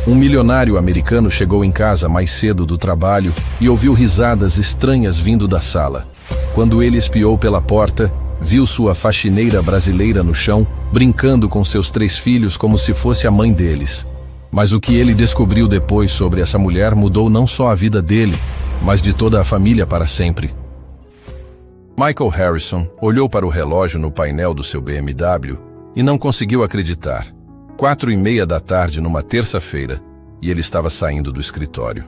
Um milionário americano chegou em casa mais cedo do trabalho e ouviu risadas estranhas vindo da sala. Quando ele espiou pela porta, viu sua faxineira brasileira no chão, brincando com seus 3 filhos como se fosse a mãe deles. Mas o que ele descobriu depois sobre essa mulher mudou não só a vida dele, mas de toda a família para sempre. Michael Harrison olhou para o relógio no painel do seu BMW e não conseguiu acreditar. 4:30 da tarde numa terça-feira, e ele estava saindo do escritório.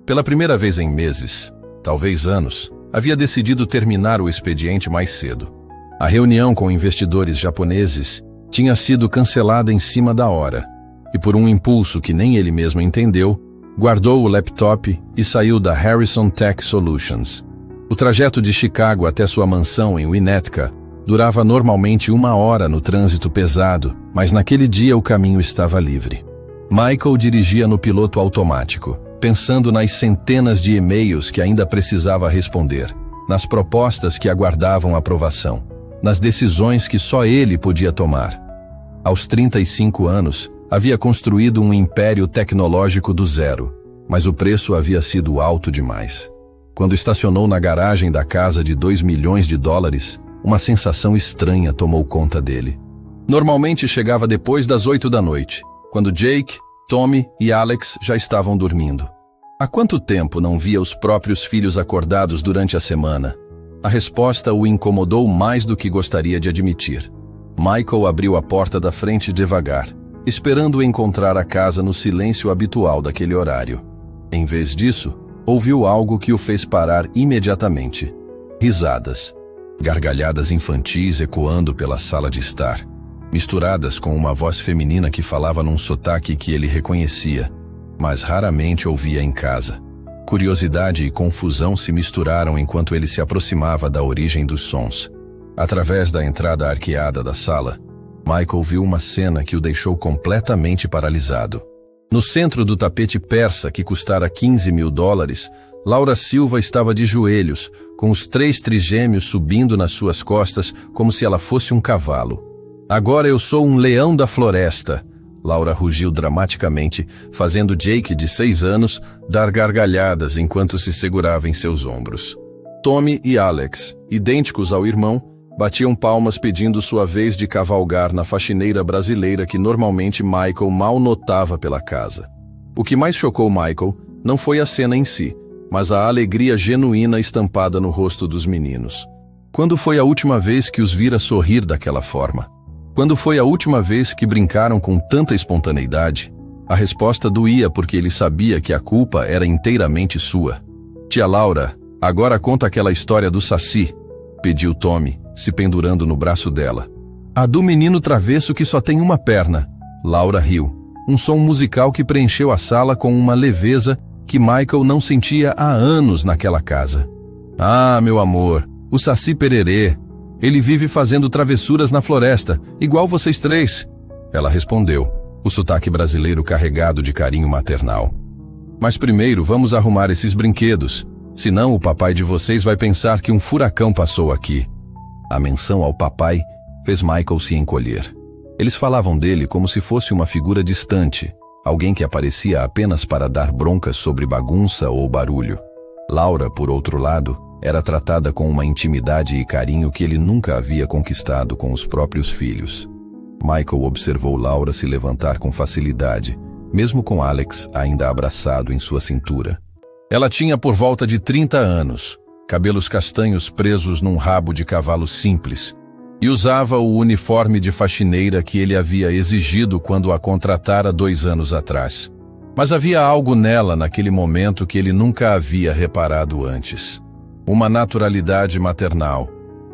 Pela primeira vez em meses, talvez anos, havia decidido terminar o expediente mais cedo. A reunião com investidores japoneses tinha sido cancelada em cima da hora, e por um impulso que nem ele mesmo entendeu, guardou o laptop e saiu da Harrison Tech Solutions. O trajeto de Chicago até sua mansão em Winnetka durava normalmente 1 hora no trânsito pesado, mas naquele dia o caminho estava livre. Michael dirigia no piloto automático, pensando nas centenas de e-mails que ainda precisava responder, nas propostas que aguardavam aprovação, nas decisões que só ele podia tomar. Aos 35 anos, havia construído um império tecnológico do zero, mas o preço havia sido alto demais. Quando estacionou na garagem da casa de $2 milhões, uma sensação estranha tomou conta dele. Normalmente chegava depois das 8 da noite, quando Jake, Tommy e Alex já estavam dormindo. Há quanto tempo não via os próprios filhos acordados durante a semana? A resposta o incomodou mais do que gostaria de admitir. Michael abriu a porta da frente devagar, esperando encontrar a casa no silêncio habitual daquele horário. Em vez disso, ouviu algo que o fez parar imediatamente. Risadas. Gargalhadas infantis ecoando pela sala de estar, misturadas com uma voz feminina que falava num sotaque que ele reconhecia, mas raramente ouvia em casa. Curiosidade e confusão se misturaram enquanto ele se aproximava da origem dos sons. Através da entrada arqueada da sala, Michael viu uma cena que o deixou completamente paralisado. No centro do tapete persa que custara $15 mil, Laura Silva estava de joelhos, com os 3 trigêmeos subindo nas suas costas como se ela fosse um cavalo. "Agora eu sou um leão da floresta", Laura rugiu dramaticamente, fazendo Jake, de 6 anos, dar gargalhadas enquanto se segurava em seus ombros. Tommy e Alex, idênticos ao irmão, batiam palmas pedindo sua vez de cavalgar na faxineira brasileira que normalmente Michael mal notava pela casa. O que mais chocou Michael não foi a cena em si, mas a alegria genuína estampada no rosto dos meninos. Quando foi a última vez que os vira sorrir daquela forma? Quando foi a última vez que brincaram com tanta espontaneidade? A resposta doía porque ele sabia que a culpa era inteiramente sua. "Tia Laura, agora conta aquela história do Saci", pediu Tommy, se pendurando no braço dela. "A do menino travesso que só tem uma perna", Laura riu. Um som musical que preencheu a sala com uma leveza que Michael não sentia há anos naquela casa. "Ah, meu amor, o Saci Pererê. Ele vive fazendo travessuras na floresta, igual vocês 3. Ela respondeu, o sotaque brasileiro carregado de carinho maternal. "Mas primeiro vamos arrumar esses brinquedos, senão o papai de vocês vai pensar que um furacão passou aqui." A menção ao papai fez Michael se encolher. Eles falavam dele como se fosse uma figura distante, alguém que aparecia apenas para dar broncas sobre bagunça ou barulho. Laura, por outro lado, era tratada com uma intimidade e carinho que ele nunca havia conquistado com os próprios filhos. Michael observou Laura se levantar com facilidade, mesmo com Alex ainda abraçado em sua cintura. Ela tinha por volta de 30 anos, cabelos castanhos presos num rabo de cavalo simples, e usava o uniforme de faxineira que ele havia exigido quando a contratara 2 anos atrás. Mas havia algo nela naquele momento que ele nunca havia reparado antes. Uma naturalidade maternal,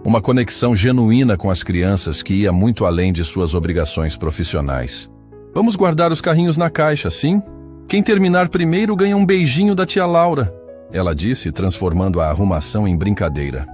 uma conexão genuína com as crianças que ia muito além de suas obrigações profissionais. "Vamos guardar os carrinhos na caixa, sim? Quem terminar primeiro ganha um beijinho da tia Laura", ela disse, transformando a arrumação em brincadeira.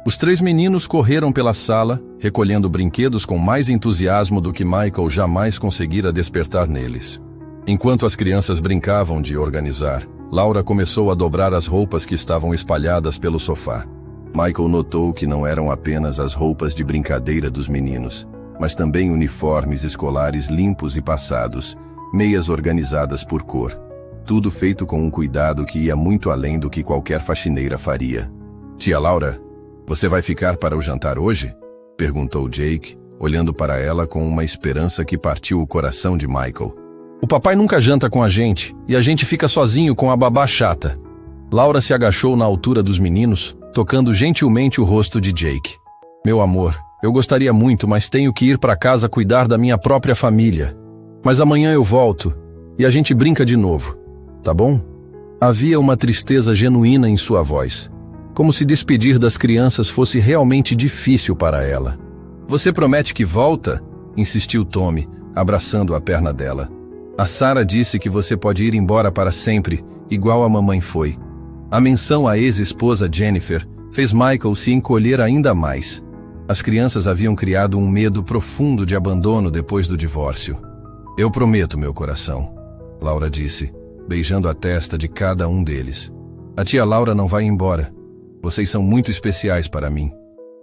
Os 3 meninos correram pela sala, recolhendo brinquedos com mais entusiasmo do que Michael jamais conseguira despertar neles. Enquanto as crianças brincavam de organizar, Laura começou a dobrar as roupas que estavam espalhadas pelo sofá. Michael notou que não eram apenas as roupas de brincadeira dos meninos, mas também uniformes escolares limpos e passados, meias organizadas por cor. Tudo feito com um cuidado que ia muito além do que qualquer faxineira faria. Tia Laura, você vai ficar para o jantar hoje? Perguntou Jake, olhando para ela com uma esperança que partiu o coração de Michael. O papai nunca janta com a gente, e a gente fica sozinho com a babá chata. Laura se agachou na altura dos meninos, tocando gentilmente o rosto de Jake. Meu amor, eu gostaria muito, mas tenho que ir para casa cuidar da minha própria família. Mas amanhã eu volto, e a gente brinca de novo, tá bom? Havia uma tristeza genuína em sua voz, como se despedir das crianças fosse realmente difícil para ela. Você promete que volta? Insistiu Tommy, abraçando a perna dela. A Sarah disse que você pode ir embora para sempre, igual a mamãe foi. A menção à ex-esposa Jennifer fez Michael se encolher ainda mais. As crianças haviam criado um medo profundo de abandono depois do divórcio. Eu prometo, meu coração, Laura disse, beijando a testa de cada um deles. A tia Laura não vai embora. Vocês são muito especiais para mim.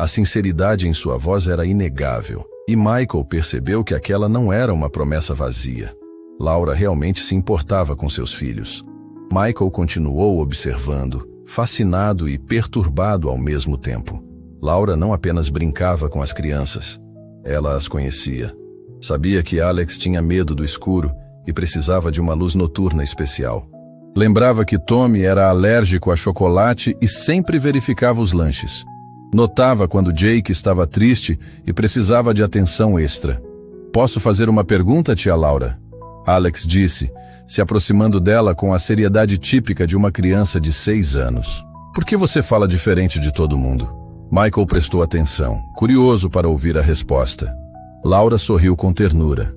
A sinceridade em sua voz era inegável, e Michael percebeu que aquela não era uma promessa vazia. Laura realmente se importava com seus filhos. Michael continuou observando, fascinado e perturbado ao mesmo tempo. Laura não apenas brincava com as crianças, ela as conhecia. Sabia que Alex tinha medo do escuro e precisava de uma luz noturna especial. Lembrava que Tommy era alérgico a chocolate e sempre verificava os lanches. Notava quando Jake estava triste e precisava de atenção extra. Posso fazer uma pergunta, tia Laura? Alex disse, se aproximando dela com a seriedade típica de uma criança de 6 anos. Por que você fala diferente de todo mundo? Michael prestou atenção, curioso para ouvir a resposta. Laura sorriu com ternura.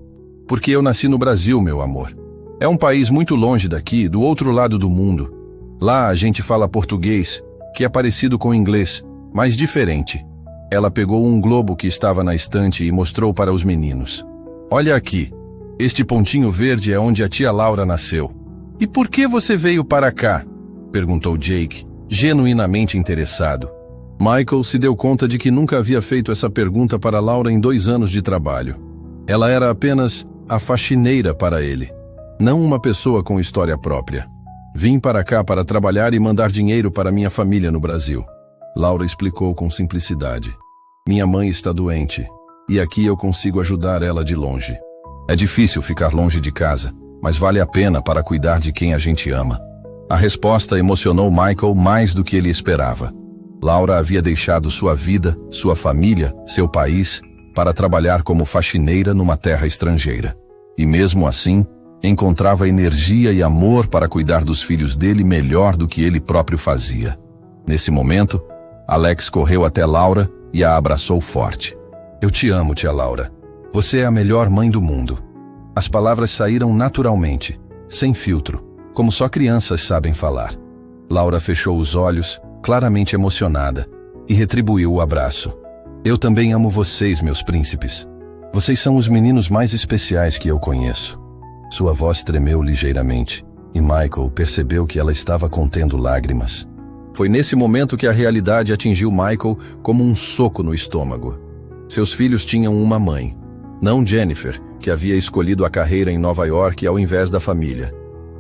Porque eu nasci no Brasil, meu amor. É um país muito longe daqui, do outro lado do mundo. Lá a gente fala português, que é parecido com inglês, mas diferente. Ela pegou um globo que estava na estante e mostrou para os meninos. Olha aqui. Este pontinho verde é onde a tia Laura nasceu. E por que você veio para cá? Perguntou Jake, genuinamente interessado. Michael se deu conta de que nunca havia feito essa pergunta para Laura em 2 anos de trabalho. Ela era apenas a faxineira para ele, não uma pessoa com história própria. Vim para cá para trabalhar e mandar dinheiro para minha família no Brasil. Laura explicou com simplicidade. Minha mãe está doente, e aqui eu consigo ajudar ela de longe. É difícil ficar longe de casa, mas vale a pena para cuidar de quem a gente ama. A resposta emocionou Michael mais do que ele esperava. Laura havia deixado sua vida, sua família, seu país, para trabalhar como faxineira numa terra estrangeira. E mesmo assim, encontrava energia e amor para cuidar dos filhos dele melhor do que ele próprio fazia. Nesse momento, Alex correu até Laura e a abraçou forte. Eu te amo, tia Laura. Você é a melhor mãe do mundo. As palavras saíram naturalmente, sem filtro, como só crianças sabem falar. Laura fechou os olhos, claramente emocionada, e retribuiu o abraço. Eu também amo vocês, meus príncipes. Vocês são os meninos mais especiais que eu conheço. Sua voz tremeu ligeiramente, e Michael percebeu que ela estava contendo lágrimas. Foi nesse momento que a realidade atingiu Michael como um soco no estômago. Seus filhos tinham uma mãe. Não Jennifer, que havia escolhido a carreira em Nova York ao invés da família.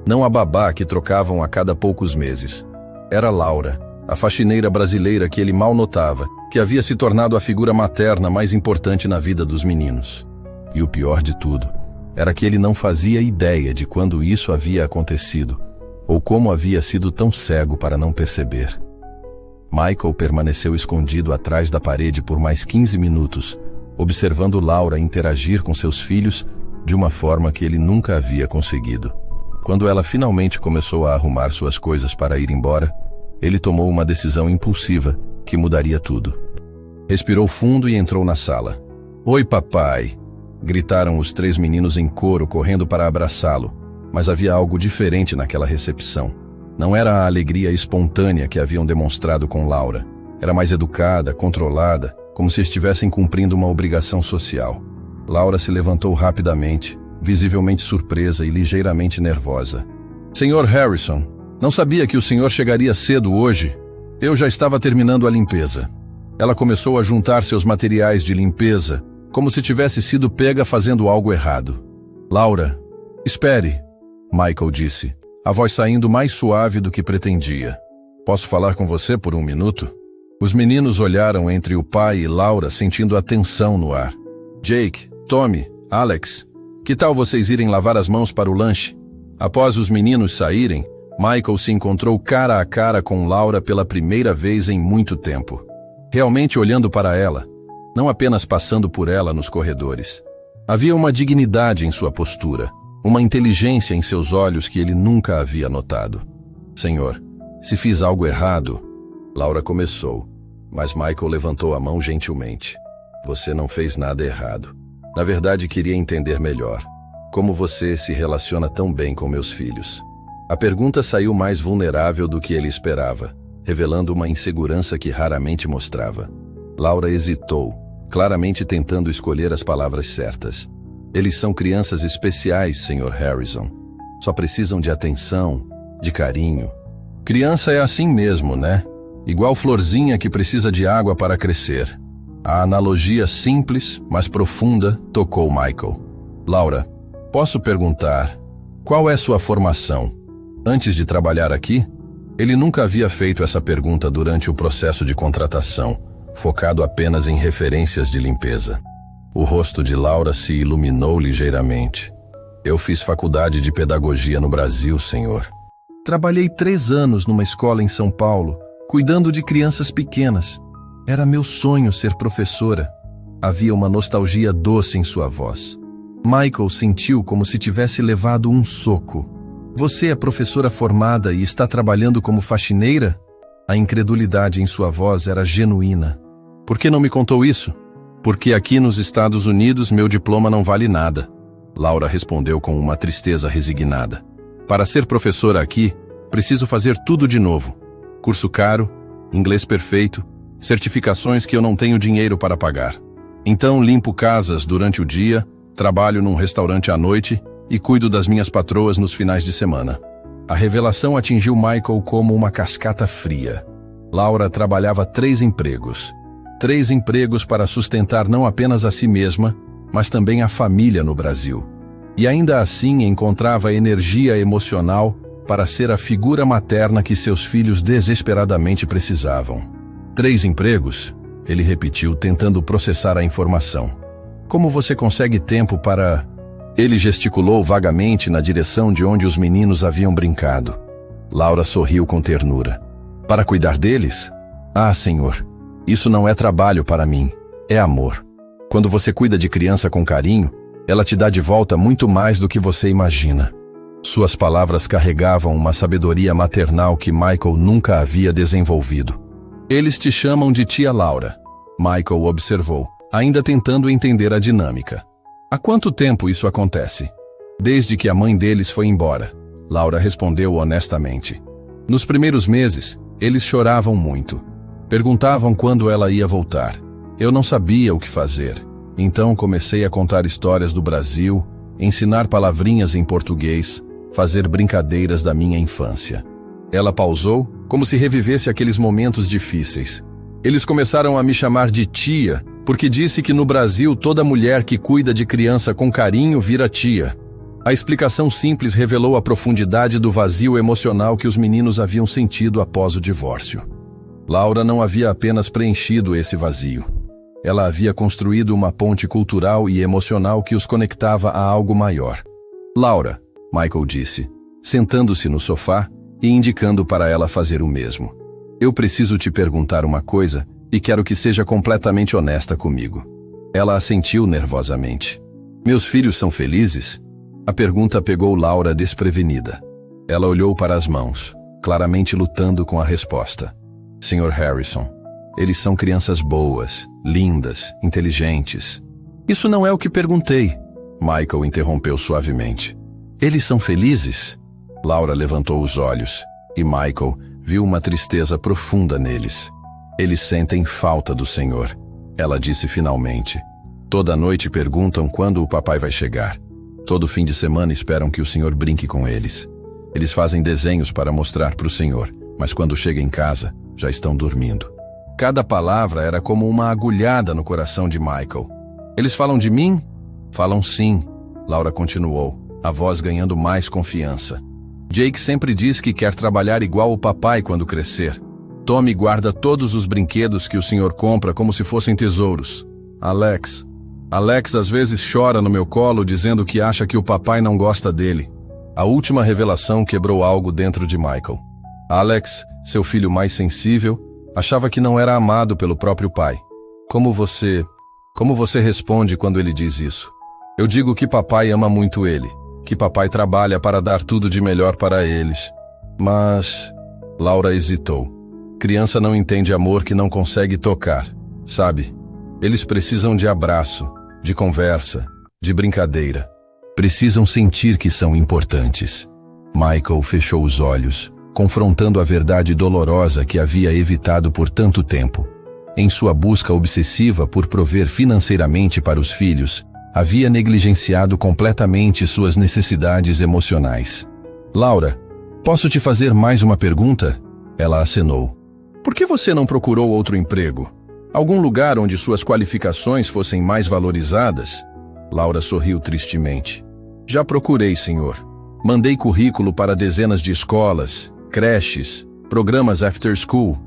Não a babá que trocavam a cada poucos meses. Era Laura, a faxineira brasileira que ele mal notava, que havia se tornado a figura materna mais importante na vida dos meninos. E o pior de tudo, era que ele não fazia ideia de quando isso havia acontecido, ou como havia sido tão cego para não perceber. Michael permaneceu escondido atrás da parede por mais 15 minutos, observando Laura interagir com seus filhos de uma forma que ele nunca havia conseguido. Quando ela finalmente começou a arrumar suas coisas para ir embora, ele tomou uma decisão impulsiva que mudaria tudo. Respirou fundo e entrou na sala. Oi, papai! Gritaram os 3 meninos em coro, correndo para abraçá-lo, mas havia algo diferente naquela recepção. Não era a alegria espontânea que haviam demonstrado com Laura. Era mais educada, controlada, como se estivessem cumprindo uma obrigação social. Laura se levantou rapidamente, visivelmente surpresa e ligeiramente nervosa. Senhor Harrison, não sabia que o senhor chegaria cedo hoje. Eu já estava terminando a limpeza. Ela começou a juntar seus materiais de limpeza, como se tivesse sido pega fazendo algo errado. Laura, Espere, Michael disse, a voz saindo mais suave do que pretendia. Posso falar com você por um minuto? Os meninos olharam entre o pai e Laura, sentindo a tensão no ar. Jake, Tommy, Alex, que tal vocês irem lavar as mãos para o lanche? Após os meninos saírem, Michael se encontrou cara a cara com Laura pela primeira vez em muito tempo. Realmente olhando para ela, não apenas passando por ela nos corredores. Havia uma dignidade em sua postura, uma inteligência em seus olhos que ele nunca havia notado. Senhor, se fiz algo errado... Laura começou, mas Michael levantou a mão gentilmente. Você não fez nada errado. Na verdade, queria entender melhor. Como você se relaciona tão bem com meus filhos? A pergunta saiu mais vulnerável do que ele esperava, revelando uma insegurança que raramente mostrava. Laura hesitou, claramente tentando escolher as palavras certas. Eles são crianças especiais, Sr. Harrison. Só precisam de atenção, de carinho. Criança é assim mesmo, né? Igual florzinha que precisa de água para crescer. A analogia simples, mas profunda, tocou Michael. Laura, posso perguntar, qual é sua formação? Antes de trabalhar aqui? Ele nunca havia feito essa pergunta durante o processo de contratação, focado apenas em referências de limpeza. O rosto de Laura se iluminou ligeiramente. Eu fiz faculdade de pedagogia no Brasil, senhor. Trabalhei 3 anos numa escola em São Paulo, cuidando de crianças pequenas. Era meu sonho ser professora. Havia uma nostalgia doce em sua voz. Michael sentiu como se tivesse levado um soco. Você é professora formada e está trabalhando como faxineira? A incredulidade em sua voz era genuína. Por que não me contou isso? Porque aqui nos Estados Unidos meu diploma não vale nada. Laura respondeu com uma tristeza resignada. Para ser professora aqui, preciso fazer tudo de novo. Curso caro, inglês perfeito, certificações que eu não tenho dinheiro para pagar. Então limpo casas durante o dia, trabalho num restaurante à noite e cuido das minhas patroas nos finais de semana. A revelação atingiu Michael como uma cascata fria. Laura trabalhava 3 empregos. 3 empregos para sustentar não apenas a si mesma, mas também a família no Brasil. E ainda assim encontrava energia emocional para ser a figura materna que seus filhos desesperadamente precisavam. 3 empregos? Ele repetiu, tentando processar a informação. Como você consegue tempo para... Ele gesticulou vagamente na direção de onde os meninos haviam brincado. Laura sorriu com ternura. Para cuidar deles? Ah, senhor, isso não é trabalho para mim, é amor. Quando você cuida de criança com carinho, ela te dá de volta muito mais do que você imagina. Suas palavras carregavam uma sabedoria maternal que Michael nunca havia desenvolvido. Eles te chamam de tia Laura, Michael observou, ainda tentando entender a dinâmica. Há quanto tempo isso acontece? Desde que a mãe deles foi embora, Laura respondeu honestamente. Nos primeiros meses, eles choravam muito. Perguntavam quando ela ia voltar. Eu não sabia o que fazer. Então comecei a contar histórias do Brasil, ensinar palavrinhas em português, fazer brincadeiras da minha infância. Ela pausou, como se revivesse aqueles momentos difíceis. Eles começaram a me chamar de tia, porque disse que no Brasil toda mulher que cuida de criança com carinho vira tia. A explicação simples revelou a profundidade do vazio emocional que os meninos haviam sentido após o divórcio. Laura não havia apenas preenchido esse vazio. Ela havia construído uma ponte cultural e emocional que os conectava a algo maior. Laura, Michael disse, sentando-se no sofá e indicando para ela fazer o mesmo. Eu preciso te perguntar uma coisa e quero que seja completamente honesta comigo. Ela assentiu nervosamente. Meus filhos são felizes? A pergunta pegou Laura desprevenida. Ela olhou para as mãos, claramente lutando com a resposta. Sr. Harrison, eles são crianças boas, lindas, inteligentes. Isso não é o que perguntei, Michael interrompeu suavemente. Eles são felizes? Laura levantou os olhos, e Michael viu uma tristeza profunda neles. Eles sentem falta do Senhor, ela disse finalmente. Toda noite perguntam quando o papai vai chegar. Todo fim de semana esperam que o Senhor brinque com eles. Eles fazem desenhos para mostrar para o Senhor, mas quando chega em casa, já estão dormindo. Cada palavra era como uma agulhada no coração de Michael. Eles falam de mim? Falam sim, Laura continuou. a voz ganhando mais confiança. Jake sempre diz que quer trabalhar igual o papai quando crescer. Tommy guarda todos os brinquedos que o senhor compra como se fossem tesouros. Alex às vezes chora no meu colo dizendo que acha que o papai não gosta dele. A última revelação quebrou algo dentro de Michael. Alex, seu filho mais sensível, achava que não era amado pelo próprio pai. Como você responde quando ele diz isso? Eu digo que papai ama muito ele, que papai trabalha para dar tudo de melhor para eles. Mas... Laura hesitou. Criança não entende amor que não consegue tocar, sabe? Eles precisam de abraço, de conversa, de brincadeira. Precisam sentir que são importantes. Michael fechou os olhos, confrontando a verdade dolorosa que havia evitado por tanto tempo. Em sua busca obsessiva por prover financeiramente para os filhos, havia negligenciado completamente suas necessidades emocionais. Laura, posso te fazer mais uma pergunta? Ela acenou. Por que você não procurou outro emprego? Algum lugar onde suas qualificações fossem mais valorizadas? Laura sorriu tristemente. Já procurei, senhor. Mandei currículo para dezenas de escolas, creches, programas after school,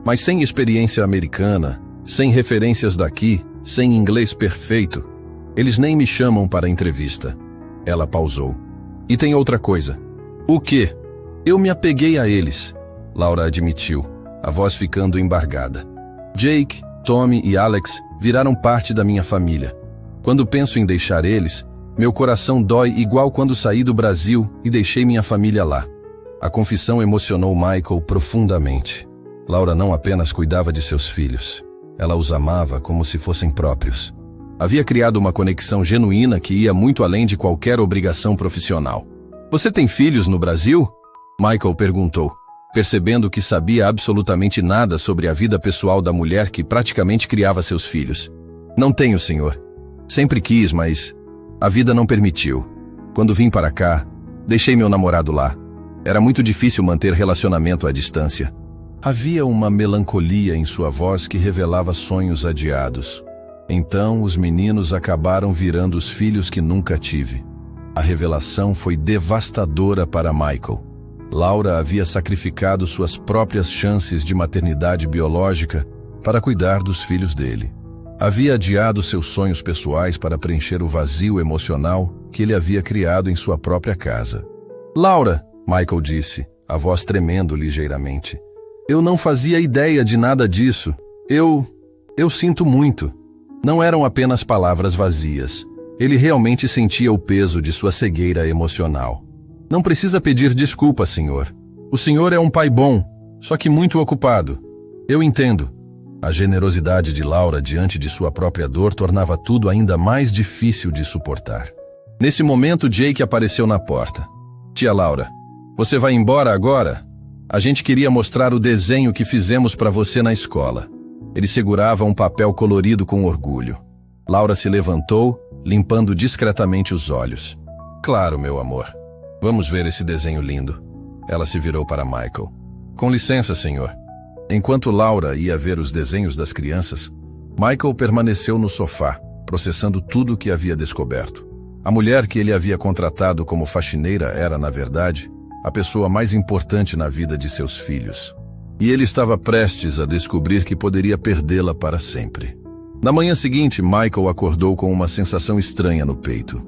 mas sem experiência americana, sem referências daqui, sem inglês perfeito. Eles nem me chamam para entrevista. Ela pausou. E tem outra coisa. O quê? Eu me apeguei a eles, Laura admitiu, a voz ficando embargada. Jake, Tommy e Alex viraram parte da minha família. Quando penso em deixar eles, meu coração dói igual quando saí do Brasil e deixei minha família lá. A confissão emocionou Michael profundamente. Laura não apenas cuidava de seus filhos, ela os amava como se fossem próprios. Havia criado uma conexão genuína que ia muito além de qualquer obrigação profissional. Você tem filhos no Brasil? Michael perguntou, percebendo que sabia absolutamente nada sobre a vida pessoal da mulher que praticamente criava seus filhos. Não tenho, senhor. Sempre quis, mas a vida não permitiu. Quando vim para cá, deixei meu namorado lá. Era muito difícil manter relacionamento à distância. Havia uma melancolia em sua voz que revelava sonhos adiados. Então, os meninos acabaram virando os filhos que nunca tive. A revelação foi devastadora para Michael. Laura havia sacrificado suas próprias chances de maternidade biológica para cuidar dos filhos dele. Havia adiado seus sonhos pessoais para preencher o vazio emocional que ele havia criado em sua própria casa. Laura, Michael disse, a voz tremendo ligeiramente. Eu não fazia ideia de nada disso. Eu sinto muito. Não eram apenas palavras vazias. Ele realmente sentia o peso de sua cegueira emocional. Não precisa pedir desculpa, senhor. O senhor é um pai bom, só que muito ocupado. Eu entendo. A generosidade de Laura diante de sua própria dor tornava tudo ainda mais difícil de suportar. Nesse momento, Jake apareceu na porta. Tia Laura, você vai embora agora? A gente queria mostrar o desenho que fizemos para você na escola. Ele segurava um papel colorido com orgulho. Laura se levantou, limpando discretamente os olhos. Claro, meu amor. Vamos ver esse desenho lindo. Ela se virou para Michael. Com licença, senhor. Enquanto Laura ia ver os desenhos das crianças, Michael permaneceu no sofá, processando tudo o que havia descoberto. A mulher que ele havia contratado como faxineira era, na verdade, a pessoa mais importante na vida de seus filhos. E ele estava prestes a descobrir que poderia perdê-la para sempre. Na manhã seguinte, Michael acordou com uma sensação estranha no peito.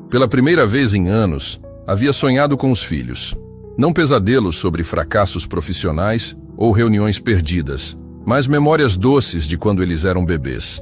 Pela primeira vez em anos, havia sonhado com os filhos. Não pesadelos sobre fracassos profissionais ou reuniões perdidas, mas memórias doces de quando eles eram bebês.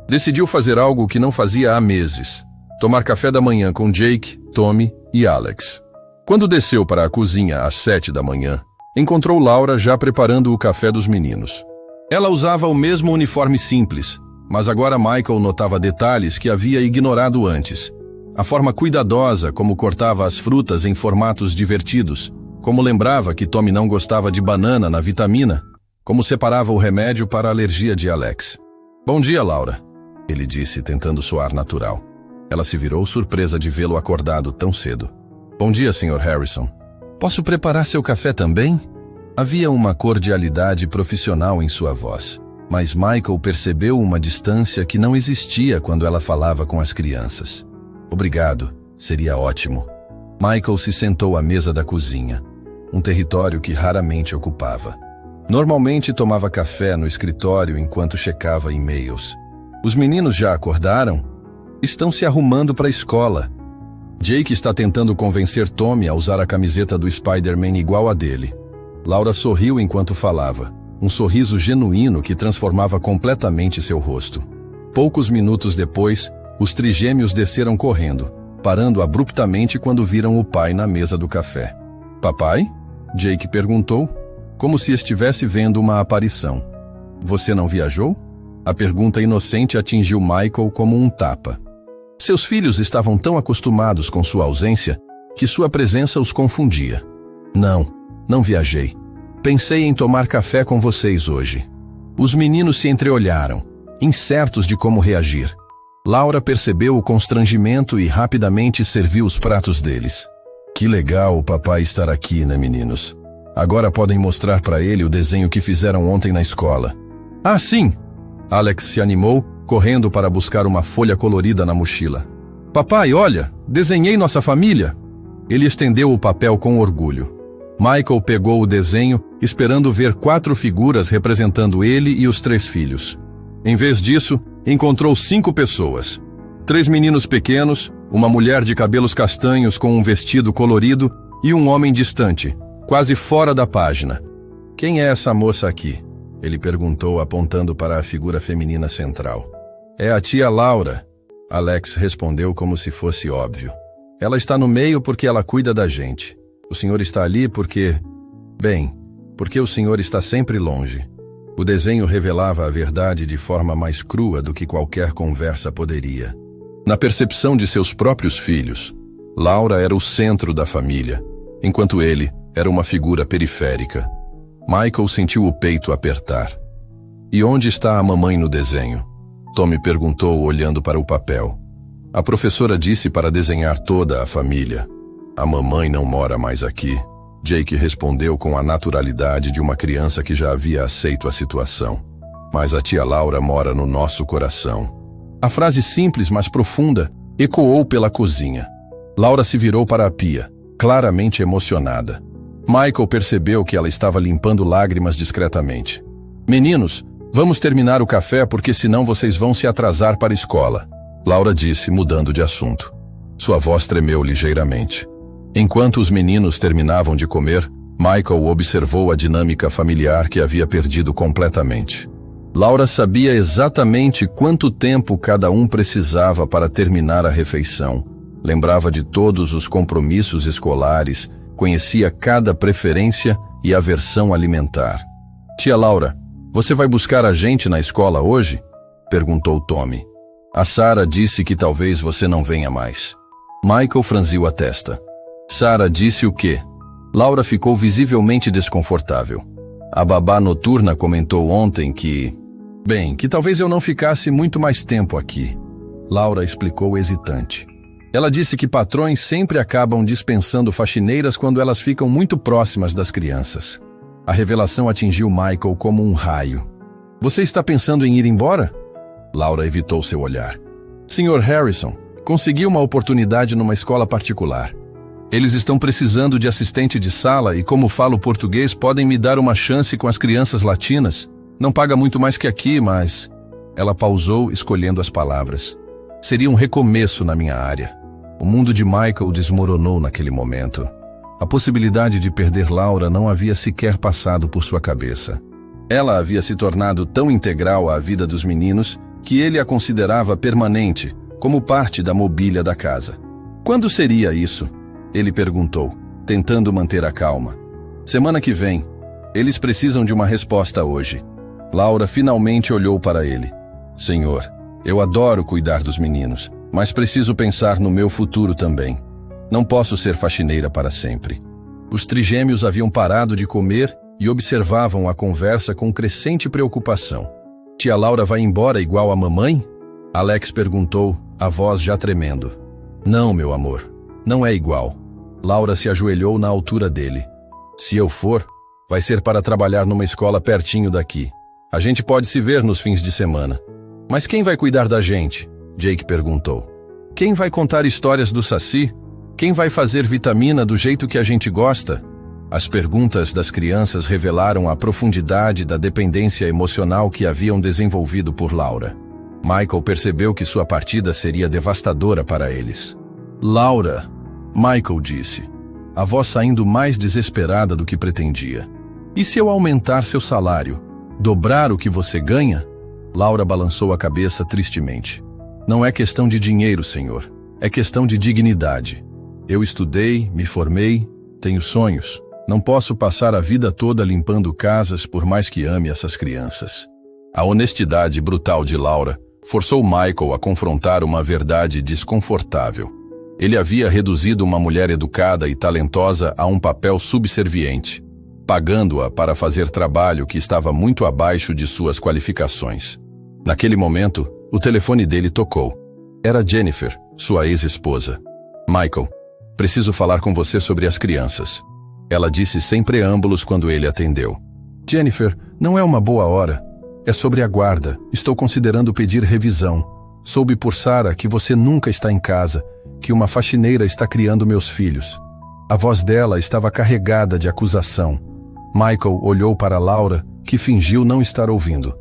Decidiu fazer algo que não fazia há meses: tomar café da manhã com Jake, Tommy e Alex. Quando desceu para a cozinha às 7 da manhã, encontrou Laura já preparando o café dos meninos. Ela usava o mesmo uniforme simples, mas agora Michael notava detalhes que havia ignorado antes. A forma cuidadosa como cortava as frutas em formatos divertidos, como lembrava que Tommy não gostava de banana na vitamina, como separava o remédio para a alergia de Alex. Bom dia, Laura, ele disse, tentando soar natural. Ela se virou surpresa de vê-lo acordado tão cedo. Bom dia, Sr. Harrison. Posso preparar seu café também? Havia uma cordialidade profissional em sua voz, mas Michael percebeu uma distância que não existia quando ela falava com as crianças. Obrigado, seria ótimo. Michael se sentou à mesa da cozinha, um território que raramente ocupava. Normalmente tomava café no escritório enquanto checava e-mails. Os meninos já acordaram? Estão se arrumando para a escola. Jake está tentando convencer Tommy a usar a camiseta do Spider-Man igual a dele. Laura sorriu enquanto falava, um sorriso genuíno que transformava completamente seu rosto. Poucos minutos depois, os trigêmeos desceram correndo, parando abruptamente quando viram o pai na mesa do café. Papai? Jake perguntou, como se estivesse vendo uma aparição. Você não viajou? A pergunta inocente atingiu Michael como um tapa. Seus filhos estavam tão acostumados com sua ausência que sua presença os confundia. Não viajei. Pensei em tomar café com vocês hoje. Os meninos se entreolharam, incertos de como reagir. Laura percebeu o constrangimento e rapidamente serviu os pratos deles. Que legal o papai estar aqui, né, meninos? Agora podem mostrar para ele o desenho que fizeram ontem na escola. Ah, sim! Alex se animou, correndo para buscar uma folha colorida na mochila. Papai, olha, desenhei nossa família! Ele estendeu o papel com orgulho. Michael pegou o desenho, esperando ver 4 figuras representando ele e os 3 filhos. Em vez disso, encontrou 5 pessoas. 3 meninos pequenos, uma mulher de cabelos castanhos com um vestido colorido e um homem distante, quase fora da página. Quem é essa moça aqui? Ele perguntou, apontando para a figura feminina central. É a tia Laura. Alex respondeu como se fosse óbvio. Ela está no meio porque ela cuida da gente. O senhor está ali porque... porque o senhor está sempre longe. O desenho revelava a verdade de forma mais crua do que qualquer conversa poderia. Na percepção de seus próprios filhos, Laura era o centro da família, enquanto ele era uma figura periférica. Michael sentiu o peito apertar. E onde está a mamãe no desenho? Tommy perguntou, olhando para o papel. A professora disse para desenhar toda a família. A mamãe não mora mais aqui. Jake respondeu com a naturalidade de uma criança que já havia aceito a situação. Mas a tia Laura mora no nosso coração. A frase simples, mas profunda, ecoou pela cozinha. Laura se virou para a pia, claramente emocionada. Michael percebeu que ela estava limpando lágrimas discretamente. Meninos, vamos terminar o café porque senão vocês vão se atrasar para a escola, Laura disse, mudando de assunto. Sua voz tremeu ligeiramente. Enquanto os meninos terminavam de comer, Michael observou a dinâmica familiar que havia perdido completamente. Laura sabia exatamente quanto tempo cada um precisava para terminar a refeição. Lembrava de todos os compromissos escolares, conhecia cada preferência e aversão alimentar. Tia Laura, você vai buscar a gente na escola hoje? Perguntou Tommy. A Sarah disse que talvez você não venha mais. Michael franziu a testa. Sarah disse o quê? Laura ficou visivelmente desconfortável. A babá noturna comentou ontem que talvez eu não ficasse muito mais tempo aqui. Laura explicou hesitante. Ela disse que patrões sempre acabam dispensando faxineiras quando elas ficam muito próximas das crianças. A revelação atingiu Michael como um raio. Você está pensando em ir embora? Laura evitou seu olhar. Sr. Harrison, consegui uma oportunidade numa escola particular. Eles estão precisando de assistente de sala e, como falo português, podem me dar uma chance com as crianças latinas. Não paga muito mais que aqui, mas... Ela pausou, escolhendo as palavras. Seria um recomeço na minha área. O mundo de Michael desmoronou naquele momento. A possibilidade de perder Laura não havia sequer passado por sua cabeça. Ela havia se tornado tão integral à vida dos meninos que ele a considerava permanente, como parte da mobília da casa. Quando seria isso? Ele perguntou, tentando manter a calma. Semana que vem. Eles precisam de uma resposta hoje. Laura finalmente olhou para ele. Senhor, eu adoro cuidar dos meninos, mas preciso pensar no meu futuro também. Não posso ser faxineira para sempre. Os trigêmeos haviam parado de comer e observavam a conversa com crescente preocupação. Tia Laura vai embora igual a mamãe? Alex perguntou, a voz já tremendo. Não, meu amor, não é igual. Laura se ajoelhou na altura dele. Se eu for, vai ser para trabalhar numa escola pertinho daqui. A gente pode se ver nos fins de semana. Mas quem vai cuidar da gente? Jake perguntou. Quem vai contar histórias do Saci? Quem vai fazer vitamina do jeito que a gente gosta? As perguntas das crianças revelaram a profundidade da dependência emocional que haviam desenvolvido por Laura. Michael percebeu que sua partida seria devastadora para eles. Laura, Michael disse, a voz saindo mais desesperada do que pretendia. E se eu aumentar seu salário? Dobrar o que você ganha? Laura balançou a cabeça tristemente. Não é questão de dinheiro, senhor. É questão de dignidade. Eu estudei, me formei, tenho sonhos. Não posso passar a vida toda limpando casas por mais que ame essas crianças. A honestidade brutal de Laura forçou Michael a confrontar uma verdade desconfortável. Ele havia reduzido uma mulher educada e talentosa a um papel subserviente, pagando-a para fazer trabalho que estava muito abaixo de suas qualificações. Naquele momento, o telefone dele tocou. Era Jennifer, sua ex-esposa. Michael, preciso falar com você sobre as crianças. Ela disse sem preâmbulos quando ele atendeu. Jennifer, não é uma boa hora. É sobre a guarda. Estou considerando pedir revisão. Soube por Sarah que você nunca está em casa, que uma faxineira está criando meus filhos. A voz dela estava carregada de acusação. Michael olhou para Laura, que fingiu não estar ouvindo.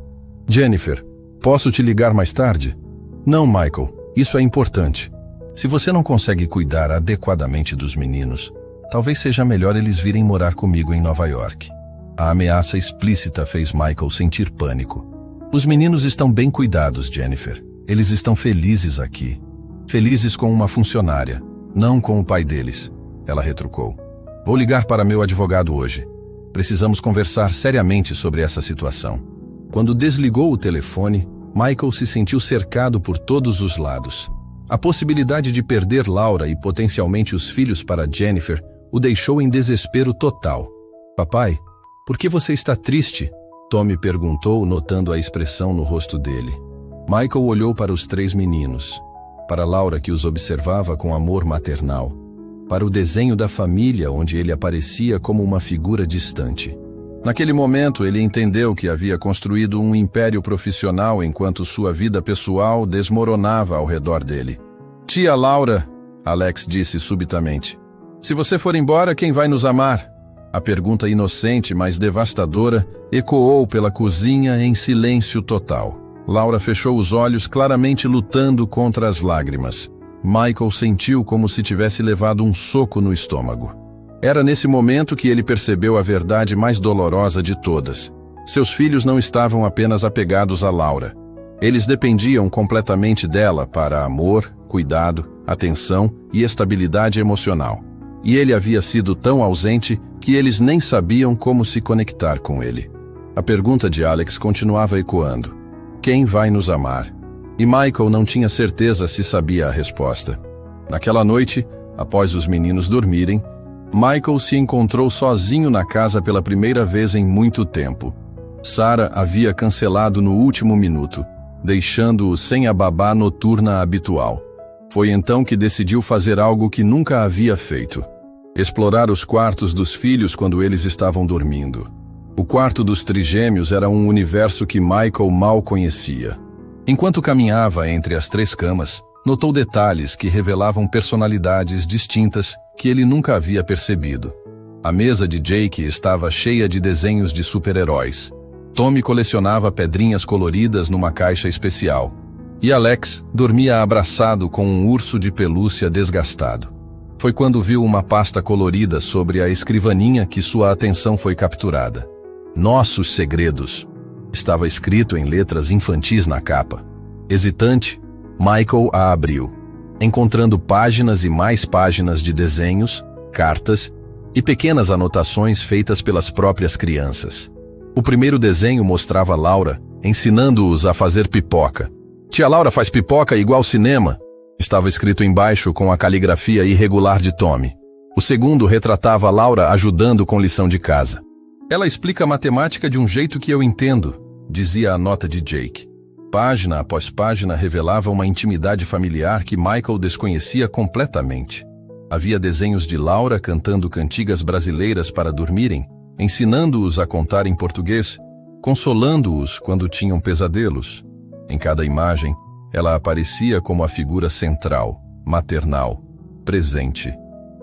Jennifer, posso te ligar mais tarde? Não, Michael, isso é importante. Se você não consegue cuidar adequadamente dos meninos, talvez seja melhor eles virem morar comigo em Nova York. A ameaça explícita fez Michael sentir pânico. Os meninos estão bem cuidados, Jennifer. Eles estão felizes aqui. Felizes com uma funcionária, não com o pai deles. Ela retrucou. Vou ligar para meu advogado hoje. Precisamos conversar seriamente sobre essa situação. Quando desligou o telefone, Michael se sentiu cercado por todos os lados. A possibilidade de perder Laura e potencialmente os filhos para Jennifer o deixou em desespero total. Papai, por que você está triste? Tommy perguntou, notando a expressão no rosto dele. Michael olhou para os 3 meninos, para Laura que os observava com amor maternal, para o desenho da família onde ele aparecia como uma figura distante. Naquele momento ele entendeu que havia construído um império profissional enquanto sua vida pessoal desmoronava ao redor dele. Tia Laura, Alex disse subitamente, se você for embora, quem vai nos amar? A pergunta inocente, mas devastadora, ecoou pela cozinha em silêncio total. Laura fechou os olhos, claramente lutando contra as lágrimas. Michael sentiu como se tivesse levado um soco no estômago. Era nesse momento que ele percebeu a verdade mais dolorosa de todas. Seus filhos não estavam apenas apegados a Laura. Eles dependiam completamente dela para amor, cuidado, atenção e estabilidade emocional. E ele havia sido tão ausente que eles nem sabiam como se conectar com ele. A pergunta de Alex continuava ecoando. Quem vai nos amar? E Michael não tinha certeza se sabia a resposta. Naquela noite, após os meninos dormirem, Michael se encontrou sozinho na casa pela primeira vez em muito tempo. Sarah havia cancelado no último minuto, deixando-o sem a babá noturna habitual. Foi então que decidiu fazer algo que nunca havia feito. Explorar os quartos dos filhos quando eles estavam dormindo. O quarto dos trigêmeos era um universo que Michael mal conhecia. Enquanto caminhava entre as 3 camas, notou detalhes que revelavam personalidades distintas que ele nunca havia percebido. A mesa de Jake estava cheia de desenhos de super-heróis. Tommy colecionava pedrinhas coloridas numa caixa especial. E Alex dormia abraçado com um urso de pelúcia desgastado. Foi quando viu uma pasta colorida sobre a escrivaninha que sua atenção foi capturada. Nossos segredos. Estava escrito em letras infantis na capa. Hesitante, Michael a abriu, encontrando páginas e mais páginas de desenhos, cartas e pequenas anotações feitas pelas próprias crianças. O primeiro desenho mostrava Laura ensinando-os a fazer pipoca. Tia Laura faz pipoca igual cinema, estava escrito embaixo com a caligrafia irregular de Tommy. O segundo retratava Laura ajudando com lição de casa. Ela explica a matemática de um jeito que eu entendo, dizia a nota de Jake. Página após página revelava uma intimidade familiar que Michael desconhecia completamente. Havia desenhos de Laura cantando cantigas brasileiras para dormirem, ensinando-os a contar em português, consolando-os quando tinham pesadelos. Em cada imagem, ela aparecia como a figura central, maternal, presente.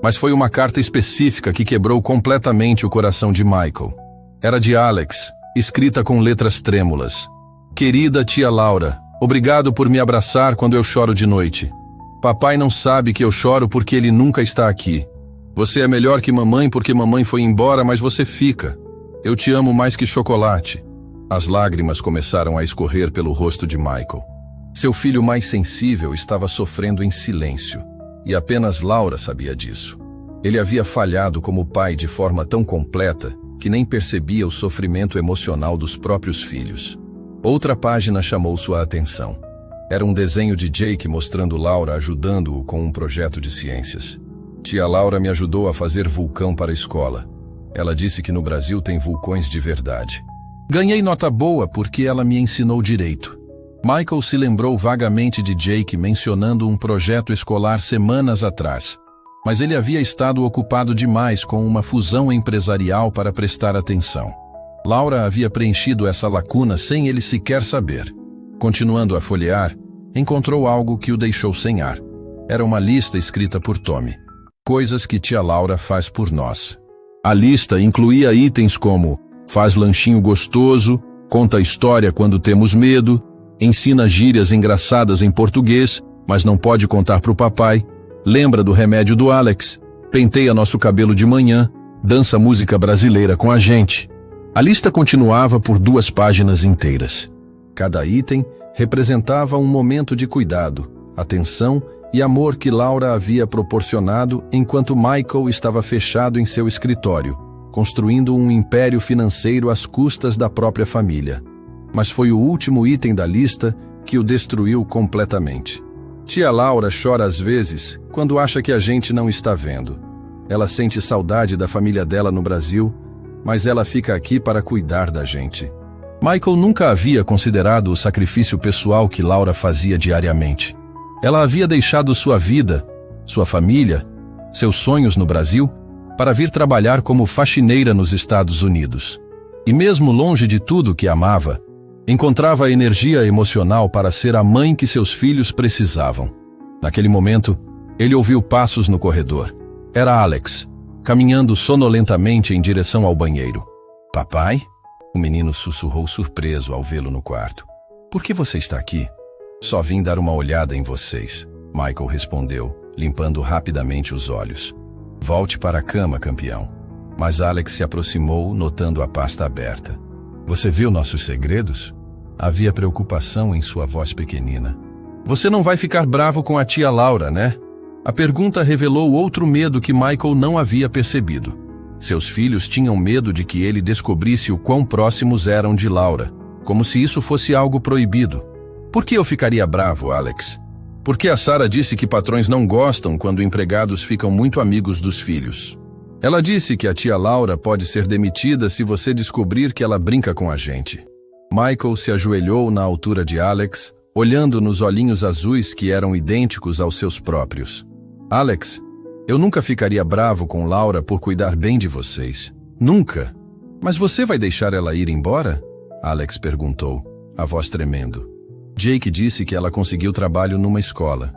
Mas foi uma carta específica que quebrou completamente o coração de Michael. Era de Alex, escrita com letras trêmulas. Querida tia Laura, obrigado por me abraçar quando eu choro de noite. Papai não sabe que eu choro porque ele nunca está aqui. Você é melhor que mamãe porque mamãe foi embora, mas você fica. Eu te amo mais que chocolate. As lágrimas começaram a escorrer pelo rosto de Michael. Seu filho mais sensível estava sofrendo em silêncio, e apenas Laura sabia disso. Ele havia falhado como pai de forma tão completa que nem percebia o sofrimento emocional dos próprios filhos. Outra página chamou sua atenção. Era um desenho de Jake mostrando Laura ajudando-o com um projeto de ciências. Tia Laura me ajudou a fazer vulcão para a escola. Ela disse que no Brasil tem vulcões de verdade. Ganhei nota boa porque ela me ensinou direito. Michael se lembrou vagamente de Jake mencionando um projeto escolar semanas atrás, mas ele havia estado ocupado demais com uma fusão empresarial para prestar atenção. Laura havia preenchido essa lacuna sem ele sequer saber. Continuando a folhear, encontrou algo que o deixou sem ar. Era uma lista escrita por Tommy. Coisas que tia Laura faz por nós. A lista incluía itens como: faz lanchinho gostoso, conta história quando temos medo, ensina gírias engraçadas em português, mas não pode contar pro papai, lembra do remédio do Alex, penteia nosso cabelo de manhã, dança música brasileira com a gente. A lista continuava por 2 páginas inteiras. Cada item representava um momento de cuidado, atenção e amor que Laura havia proporcionado enquanto Michael estava fechado em seu escritório, construindo um império financeiro às custas da própria família. Mas foi o último item da lista que o destruiu completamente. Tia Laura chora às vezes quando acha que a gente não está vendo. Ela sente saudade da família dela no Brasil, mas ela fica aqui para cuidar da gente. Michael nunca havia considerado o sacrifício pessoal que Laura fazia diariamente. Ela havia deixado sua vida, sua família, seus sonhos no Brasil, para vir trabalhar como faxineira nos Estados Unidos. E mesmo longe de tudo que amava, encontrava energia emocional para ser a mãe que seus filhos precisavam. Naquele momento, ele ouviu passos no corredor. Era Alex, caminhando sonolentamente em direção ao banheiro. Papai? O menino sussurrou surpreso ao vê-lo no quarto. Por que você está aqui? Só vim dar uma olhada em vocês, Michael respondeu, limpando rapidamente os olhos. Volte para a cama, campeão. Mas Alex se aproximou, notando a pasta aberta. Você viu nossos segredos? Havia preocupação em sua voz pequenina. Você não vai ficar bravo com a tia Laura, né? A pergunta revelou outro medo que Michael não havia percebido. Seus filhos tinham medo de que ele descobrisse o quão próximos eram de Laura, como se isso fosse algo proibido. Por que eu ficaria bravo, Alex? Porque a Sarah disse que patrões não gostam quando empregados ficam muito amigos dos filhos. Ela disse que a tia Laura pode ser demitida se você descobrir que ela brinca com a gente. Michael se ajoelhou na altura de Alex, olhando nos olhinhos azuis que eram idênticos aos seus próprios. Alex, eu nunca ficaria bravo com Laura por cuidar bem de vocês. Nunca. Mas você vai deixar ela ir embora? Alex perguntou, a voz tremendo. Jake disse que ela conseguiu trabalho numa escola.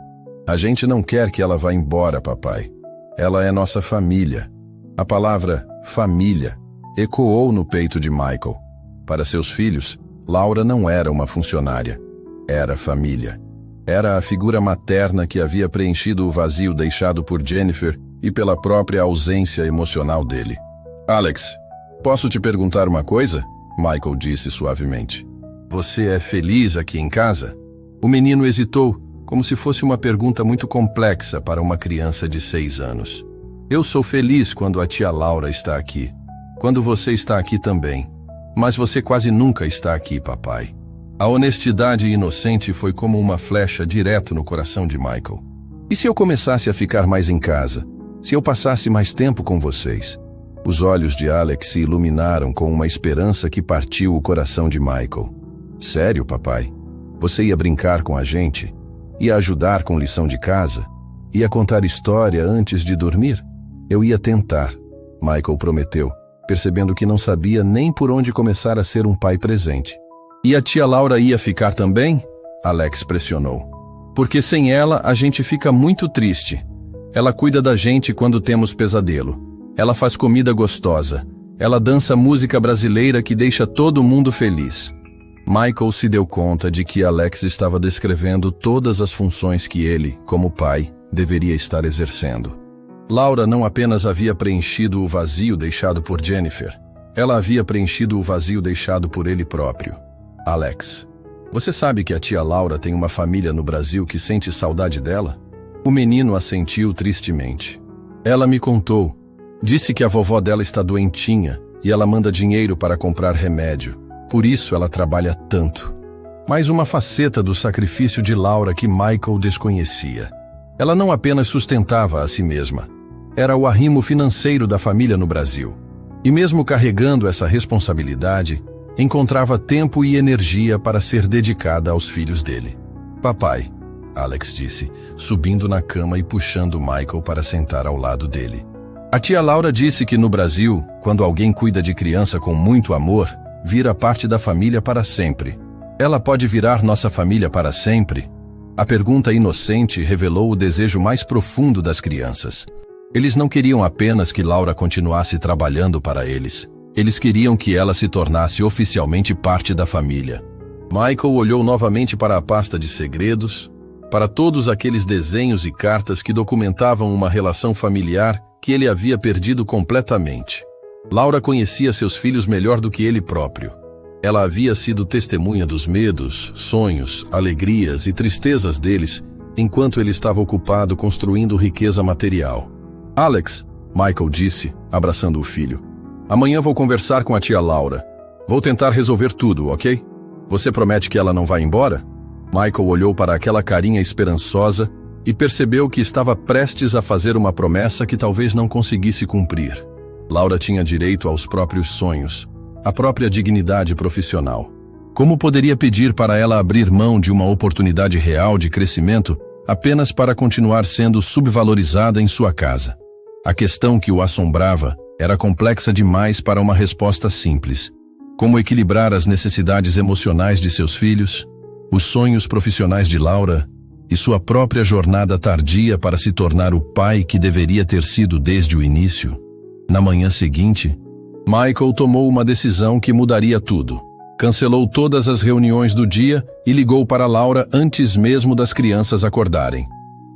A gente não quer que ela vá embora, papai. Ela é nossa família. A palavra família ecoou no peito de Michael. Para seus filhos, Laura não era uma funcionária. Era família. Era a figura materna que havia preenchido o vazio deixado por Jennifer e pela própria ausência emocional dele. Alex, posso te perguntar uma coisa? Michael disse suavemente. Você é feliz aqui em casa? O menino hesitou, como se fosse uma pergunta muito complexa para uma criança de 6 anos. Eu sou feliz quando a tia Laura está aqui. Quando você está aqui também. Mas você quase nunca está aqui, papai. A honestidade inocente foi como uma flecha direto no coração de Michael. E se eu começasse a ficar mais em casa? Se eu passasse mais tempo com vocês? Os olhos de Alex se iluminaram com uma esperança que partiu o coração de Michael. Sério, papai? Você ia brincar com a gente? Ia ajudar com lição de casa? Ia contar história antes de dormir? Eu ia tentar, Michael prometeu, percebendo que não sabia nem por onde começar a ser um pai presente. E a tia Laura ia ficar também? Alex pressionou. Porque sem ela a gente fica muito triste. Ela cuida da gente quando temos pesadelo. Ela faz comida gostosa. Ela dança música brasileira que deixa todo mundo feliz. Michael se deu conta de que Alex estava descrevendo todas as funções que ele, como pai, deveria estar exercendo. Laura não apenas havia preenchido o vazio deixado por Jennifer, ela havia preenchido o vazio deixado por ele próprio. Alex, você sabe que a tia Laura tem uma família no Brasil que sente saudade dela? O menino assentiu tristemente. Ela me contou. Disse que a vovó dela está doentinha e ela manda dinheiro para comprar remédio. Por isso ela trabalha tanto. Mais uma faceta do sacrifício de Laura que Michael desconhecia. Ela não apenas sustentava a si mesma. Era o arrimo financeiro da família no Brasil. E mesmo carregando essa responsabilidade, encontrava tempo e energia para ser dedicada aos filhos dele. Papai, Alex disse, subindo na cama e puxando Michael para sentar ao lado dele. A tia Laura disse que no Brasil, quando alguém cuida de criança com muito amor, vira parte da família para sempre. Ela pode virar nossa família para sempre? A pergunta inocente revelou o desejo mais profundo das crianças. Eles não queriam apenas que Laura continuasse trabalhando para eles. Eles queriam que ela se tornasse oficialmente parte da família. Michael olhou novamente para a pasta de segredos, para todos aqueles desenhos e cartas que documentavam uma relação familiar que ele havia perdido completamente. Laura conhecia seus filhos melhor do que ele próprio. Ela havia sido testemunha dos medos, sonhos, alegrias e tristezas deles, enquanto ele estava ocupado construindo riqueza material. Alex, Michael disse, abraçando o filho. Amanhã vou conversar com a tia Laura. Vou tentar resolver tudo, ok? Você promete que ela não vai embora? Michael olhou para aquela carinha esperançosa e percebeu que estava prestes a fazer uma promessa que talvez não conseguisse cumprir. Laura tinha direito aos próprios sonhos, à própria dignidade profissional. Como poderia pedir para ela abrir mão de uma oportunidade real de crescimento apenas para continuar sendo subvalorizada em sua casa? A questão que o assombrava era complexa demais para uma resposta simples. Como equilibrar as necessidades emocionais de seus filhos, os sonhos profissionais de Laura e sua própria jornada tardia para se tornar o pai que deveria ter sido desde o início? Na manhã seguinte, Michael tomou uma decisão que mudaria tudo. Cancelou todas as reuniões do dia e ligou para Laura antes mesmo das crianças acordarem.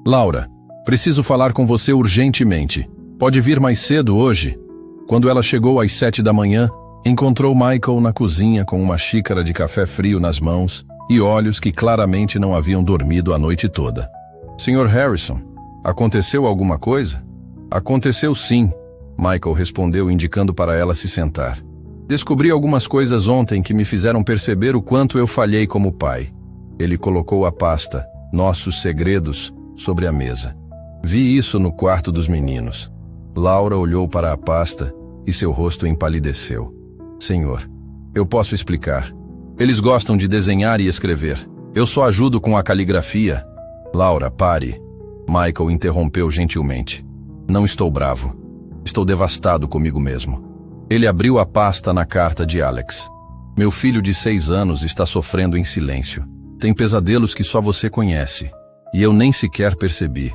Laura, preciso falar com você urgentemente. Pode vir mais cedo hoje? Quando ela chegou às 7 da manhã, encontrou Michael na cozinha com uma xícara de café frio nas mãos e olhos que claramente não haviam dormido a noite toda. Sr. Harrison, aconteceu alguma coisa? Aconteceu sim, Michael respondeu indicando para ela se sentar. Descobri algumas coisas ontem que me fizeram perceber o quanto eu falhei como pai. Ele colocou a pasta, Nossos Segredos, sobre a mesa. Vi isso no quarto dos meninos. Laura olhou para a pasta e seu rosto empalideceu. Senhor, eu posso explicar. Eles gostam de desenhar e escrever. Eu só ajudo com a caligrafia. Laura, pare. Michael interrompeu gentilmente. Não estou bravo. Estou devastado comigo mesmo. Ele abriu a pasta na carta de Alex. Meu filho de 6 anos está sofrendo em silêncio. Tem pesadelos que só você conhece. E eu nem sequer percebi.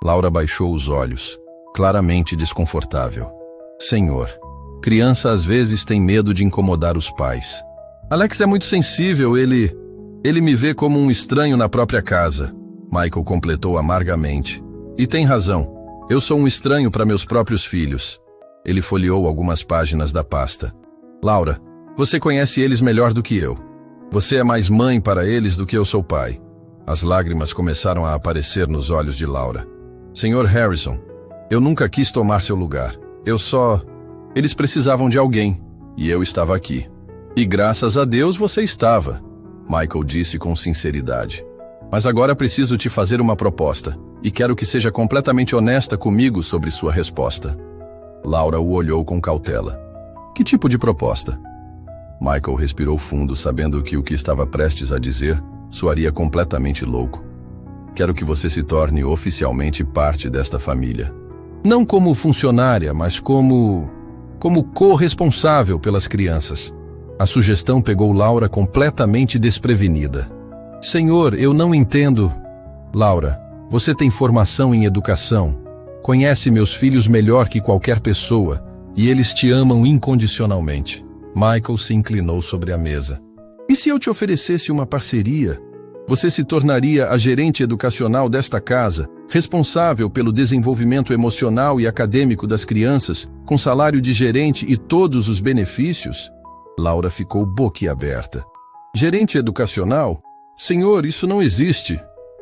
Laura baixou os olhos, claramente desconfortável. Senhor, criança às vezes tem medo de incomodar os pais. Alex é muito sensível, ele me vê como um estranho na própria casa. Michael completou amargamente. E tem razão. Eu sou um estranho para meus próprios filhos. Ele folheou algumas páginas da pasta. Laura, você conhece eles melhor do que eu. Você é mais mãe para eles do que eu sou pai. As lágrimas começaram a aparecer nos olhos de Laura. Sr. Harrison, eu nunca quis tomar seu lugar. Eles precisavam de alguém, e eu estava aqui. E graças a Deus você estava, Michael disse com sinceridade. Mas agora preciso te fazer uma proposta, e quero que seja completamente honesta comigo sobre sua resposta. Laura o olhou com cautela. Que tipo de proposta? Michael respirou fundo, sabendo que o que estava prestes a dizer soaria completamente louco. Quero que você se torne oficialmente parte desta família. Não como funcionária, mas como corresponsável pelas crianças. A sugestão pegou Laura completamente desprevenida. Senhor, eu não entendo. Laura, você tem formação em educação. Conhece meus filhos melhor que qualquer pessoa, e eles te amam incondicionalmente. Michael se inclinou sobre a mesa. E se eu te oferecesse uma parceria? Você se tornaria a gerente educacional desta casa, responsável pelo desenvolvimento emocional e acadêmico das crianças, com salário de gerente e todos os benefícios? Laura ficou boquiaberta. Gerente educacional? Senhor, isso não existe.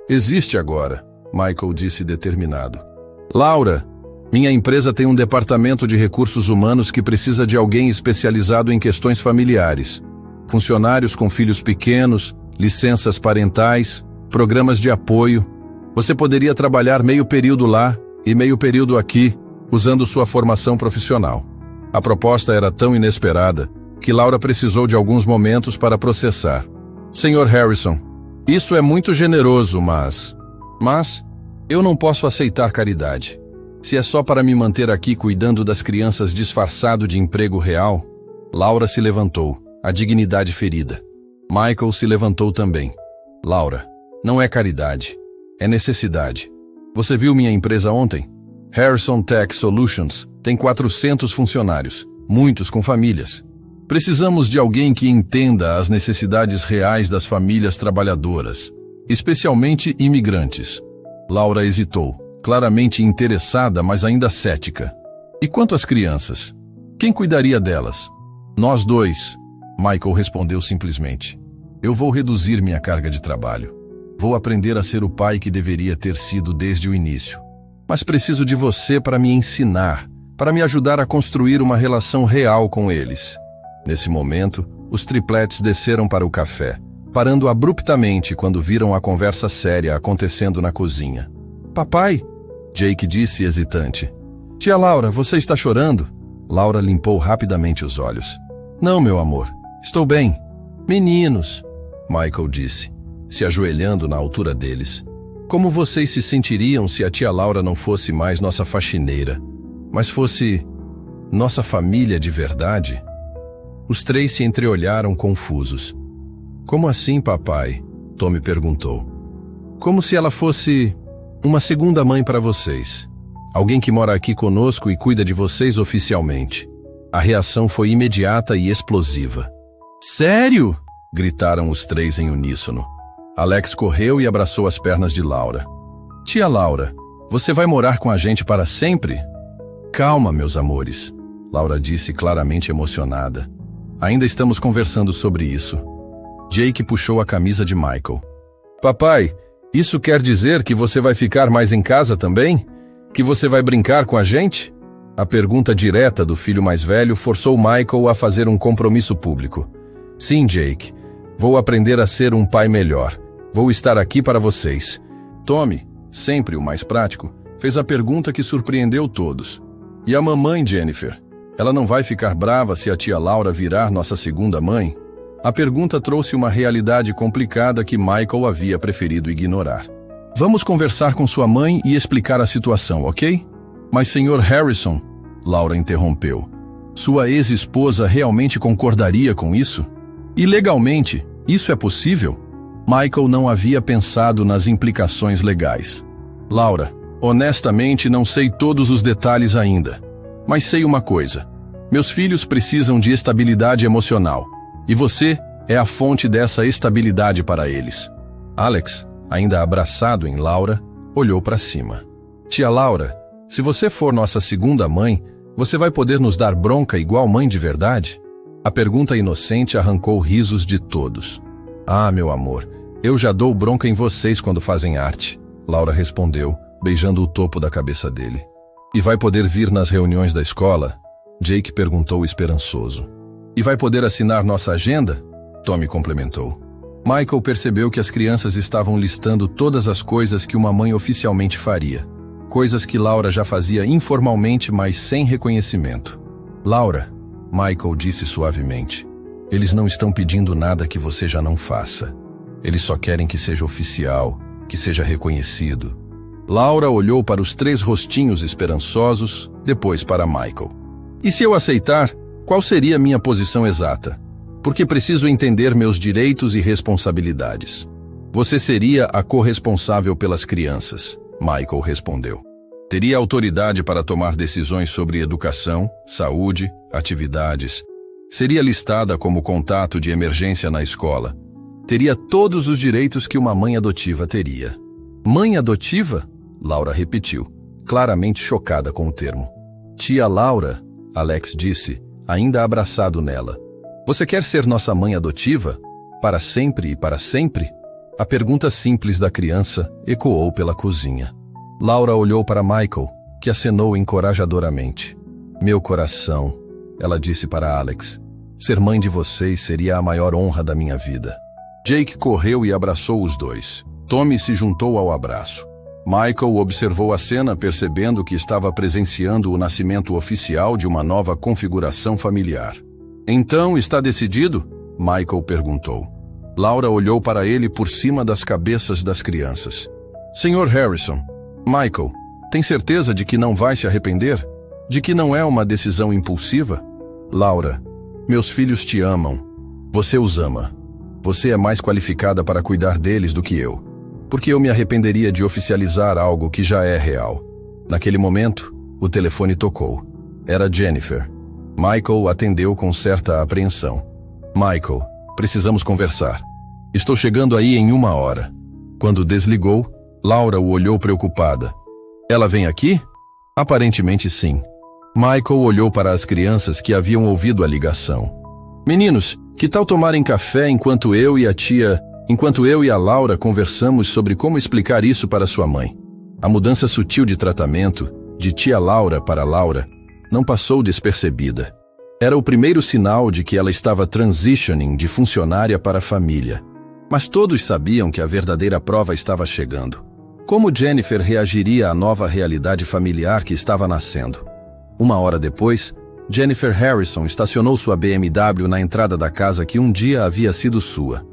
Existe agora, Michael disse determinado. Laura, minha empresa tem um departamento de recursos humanos que precisa de alguém especializado em questões familiares. Funcionários com filhos pequenos, licenças parentais, programas de apoio. Você poderia trabalhar meio período lá e meio período aqui, usando sua formação profissional. A proposta era tão inesperada que Laura precisou de alguns momentos para processar. Senhor Harrison, isso é muito generoso, mas eu não posso aceitar caridade. Se é só para me manter aqui cuidando das crianças disfarçado de emprego real. Laura se levantou, a dignidade ferida. Michael se levantou também. Laura, não é caridade, é necessidade. Você viu minha empresa ontem? Harrison Tech Solutions tem 400 funcionários, muitos com famílias. Precisamos de alguém que entenda as necessidades reais das famílias trabalhadoras, especialmente imigrantes. Laura hesitou, claramente interessada, mas ainda cética. E quanto às crianças? Quem cuidaria delas? Nós dois, Michael respondeu simplesmente. Eu vou reduzir minha carga de trabalho. Vou aprender a ser o pai que deveria ter sido desde o início. Mas preciso de você para me ensinar, para me ajudar a construir uma relação real com eles. Nesse momento, os triplets desceram para o café, parando abruptamente quando viram a conversa séria acontecendo na cozinha. Papai, Jake disse hesitante. Tia Laura, você está chorando? Laura limpou rapidamente os olhos. Não, meu amor, estou bem. Meninos, Michael disse, se ajoelhando na altura deles. Como vocês se sentiriam se a tia Laura não fosse mais nossa faxineira, mas fosse nossa família de verdade? Os três se entreolharam confusos. Como assim, papai? Tommy perguntou. Como se ela fosse uma segunda mãe para vocês. Alguém que mora aqui conosco e cuida de vocês oficialmente. A reação foi imediata e explosiva. Sério? Gritaram os três em uníssono. Alex correu e abraçou as pernas de Laura. Tia Laura, você vai morar com a gente para sempre? Calma, meus amores, Laura disse claramente emocionada. Ainda estamos conversando sobre isso. Jake puxou a camisa de Michael. Papai, isso quer dizer que você vai ficar mais em casa também? Que você vai brincar com a gente? A pergunta direta do filho mais velho forçou Michael a fazer um compromisso público. Sim, Jake. Vou aprender a ser um pai melhor. Vou estar aqui para vocês. Tommy, sempre o mais prático, fez a pergunta que surpreendeu todos. E a mamãe, Jennifer? Ela não vai ficar brava se a tia Laura virar nossa segunda mãe? A pergunta trouxe uma realidade complicada que Michael havia preferido ignorar. Vamos conversar com sua mãe e explicar a situação, ok? Mas, Sr. Harrison, Laura interrompeu, sua ex-esposa realmente concordaria com isso? E legalmente, isso é possível? Michael não havia pensado nas implicações legais. Laura, honestamente não sei todos os detalhes ainda. Mas sei uma coisa. Meus filhos precisam de estabilidade emocional. E você é a fonte dessa estabilidade para eles. Alex, ainda abraçado em Laura, olhou para cima. Tia Laura, se você for nossa segunda mãe, você vai poder nos dar bronca igual mãe de verdade? A pergunta inocente arrancou risos de todos. Ah, meu amor, eu já dou bronca em vocês quando fazem arte, Laura respondeu, beijando o topo da cabeça dele. E vai poder vir nas reuniões da escola? Jake perguntou esperançoso. E vai poder assinar nossa agenda? Tommy complementou. Michael percebeu que as crianças estavam listando todas as coisas que uma mãe oficialmente faria. Coisas que Laura já fazia informalmente, mas sem reconhecimento. Laura, Michael disse suavemente, eles não estão pedindo nada que você já não faça. Eles só querem que seja oficial, que seja reconhecido. Laura olhou para os três rostinhos esperançosos, depois para Michael. E se eu aceitar, qual seria minha posição exata? Porque preciso entender meus direitos e responsabilidades. Você seria a corresponsável pelas crianças, Michael respondeu. Teria autoridade para tomar decisões sobre educação, saúde, atividades. Seria listada como contato de emergência na escola. Teria todos os direitos que uma mãe adotiva teria. Mãe adotiva? Laura repetiu, claramente chocada com o termo. Tia Laura, Alex disse, ainda abraçado nela. Você quer ser nossa mãe adotiva? Para sempre e para sempre? A pergunta simples da criança ecoou pela cozinha. Laura olhou para Michael, que acenou encorajadoramente. Meu coração, ela disse para Alex. Ser mãe de vocês seria a maior honra da minha vida. Jake correu e abraçou os dois. Tommy se juntou ao abraço. Michael observou a cena, percebendo que estava presenciando o nascimento oficial de uma nova configuração familiar. Então, está decidido? Michael perguntou. Laura olhou para ele por cima das cabeças das crianças. Sr. Harrison, Michael, tem certeza de que não vai se arrepender? De que não é uma decisão impulsiva? Laura, meus filhos te amam. Você os ama. Você é mais qualificada para cuidar deles do que eu. Porque eu me arrependeria de oficializar algo que já é real. Naquele momento, o telefone tocou. Era Jennifer. Michael atendeu com certa apreensão. Michael, precisamos conversar. Estou chegando aí em 1 hora. Quando desligou, Laura o olhou preocupada. Ela vem aqui? Aparentemente sim. Michael olhou para as crianças que haviam ouvido a ligação. Meninos, que tal tomarem café enquanto eu e a Laura conversamos sobre como explicar isso para sua mãe? A mudança sutil de tratamento, de tia Laura para Laura, não passou despercebida. Era o primeiro sinal de que ela estava transitioning de funcionária para família. Mas todos sabiam que a verdadeira prova estava chegando. Como Jennifer reagiria à nova realidade familiar que estava nascendo? 1 hora depois, Jennifer Harrison estacionou sua BMW na entrada da casa que um dia havia sido sua.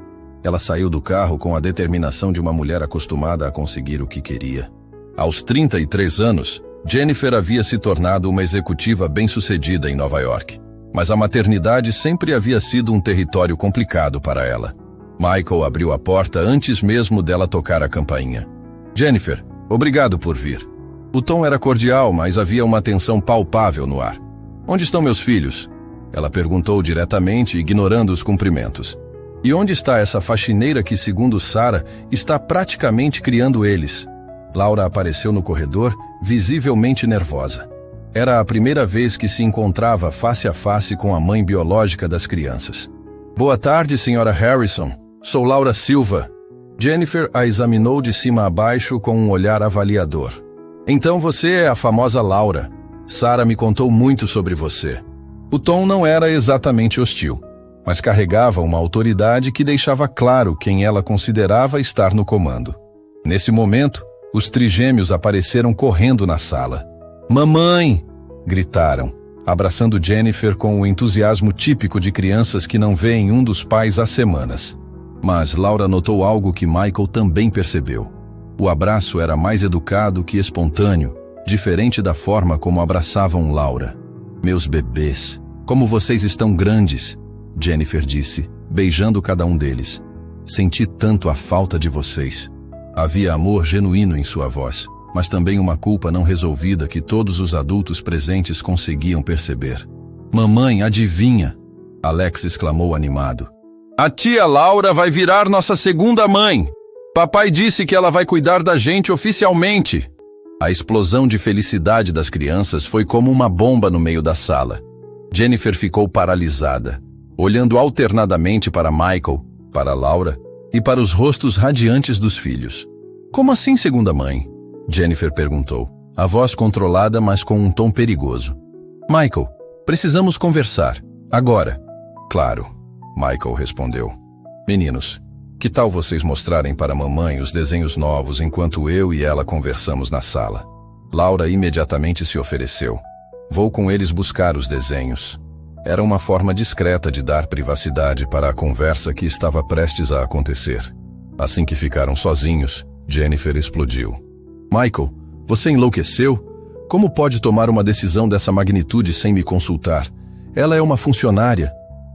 Ela saiu do carro com a determinação de uma mulher acostumada a conseguir o que queria. Aos 33 anos, Jennifer havia se tornado uma executiva bem-sucedida em Nova York. Mas a maternidade sempre havia sido um território complicado para ela. Michael abriu a porta antes mesmo dela tocar a campainha. Jennifer, obrigado por vir. O tom era cordial, mas havia uma tensão palpável no ar. Onde estão meus filhos? Ela perguntou diretamente, ignorando os cumprimentos. E onde está essa faxineira que, segundo Sarah, está praticamente criando eles? Laura apareceu no corredor, visivelmente nervosa. Era a primeira vez que se encontrava face a face com a mãe biológica das crianças. Boa tarde, senhora Harrison. Sou Laura Silva. Jennifer a examinou de cima a baixo com um olhar avaliador. Então você é a famosa Laura. Sarah me contou muito sobre você. O tom não era exatamente hostil, mas carregava uma autoridade que deixava claro quem ela considerava estar no comando. Nesse momento, os trigêmeos apareceram correndo na sala. Mamãe! Gritaram, abraçando Jennifer com o entusiasmo típico de crianças que não veem um dos pais há semanas. Mas Laura notou algo que Michael também percebeu. O abraço era mais educado que espontâneo, diferente da forma como abraçavam Laura. Meus bebês, como vocês estão grandes, Jennifer disse, beijando cada um deles. Senti tanto a falta de vocês. Havia amor genuíno em sua voz, mas também uma culpa não resolvida que todos os adultos presentes conseguiam perceber. Mamãe, adivinha? Alex exclamou animado. A tia Laura vai virar nossa segunda mãe. Papai disse que ela vai cuidar da gente oficialmente. A explosão de felicidade das crianças foi como uma bomba no meio da sala. Jennifer ficou paralisada, olhando alternadamente para Michael, para Laura e para os rostos radiantes dos filhos. Como assim segunda mãe? Jennifer perguntou, a voz controlada, mas com um tom perigoso. Michael, precisamos conversar. Agora. Claro, Michael respondeu. Meninos, que tal vocês mostrarem para a mamãe os desenhos novos enquanto eu e ela conversamos na sala? Laura imediatamente se ofereceu. Vou com eles buscar os desenhos. Era uma forma discreta de dar privacidade para a conversa que estava prestes a acontecer. Assim que ficaram sozinhos, Jennifer explodiu. Michael, você enlouqueceu? Como pode tomar uma decisão dessa magnitude sem me consultar? Ela é uma funcionária.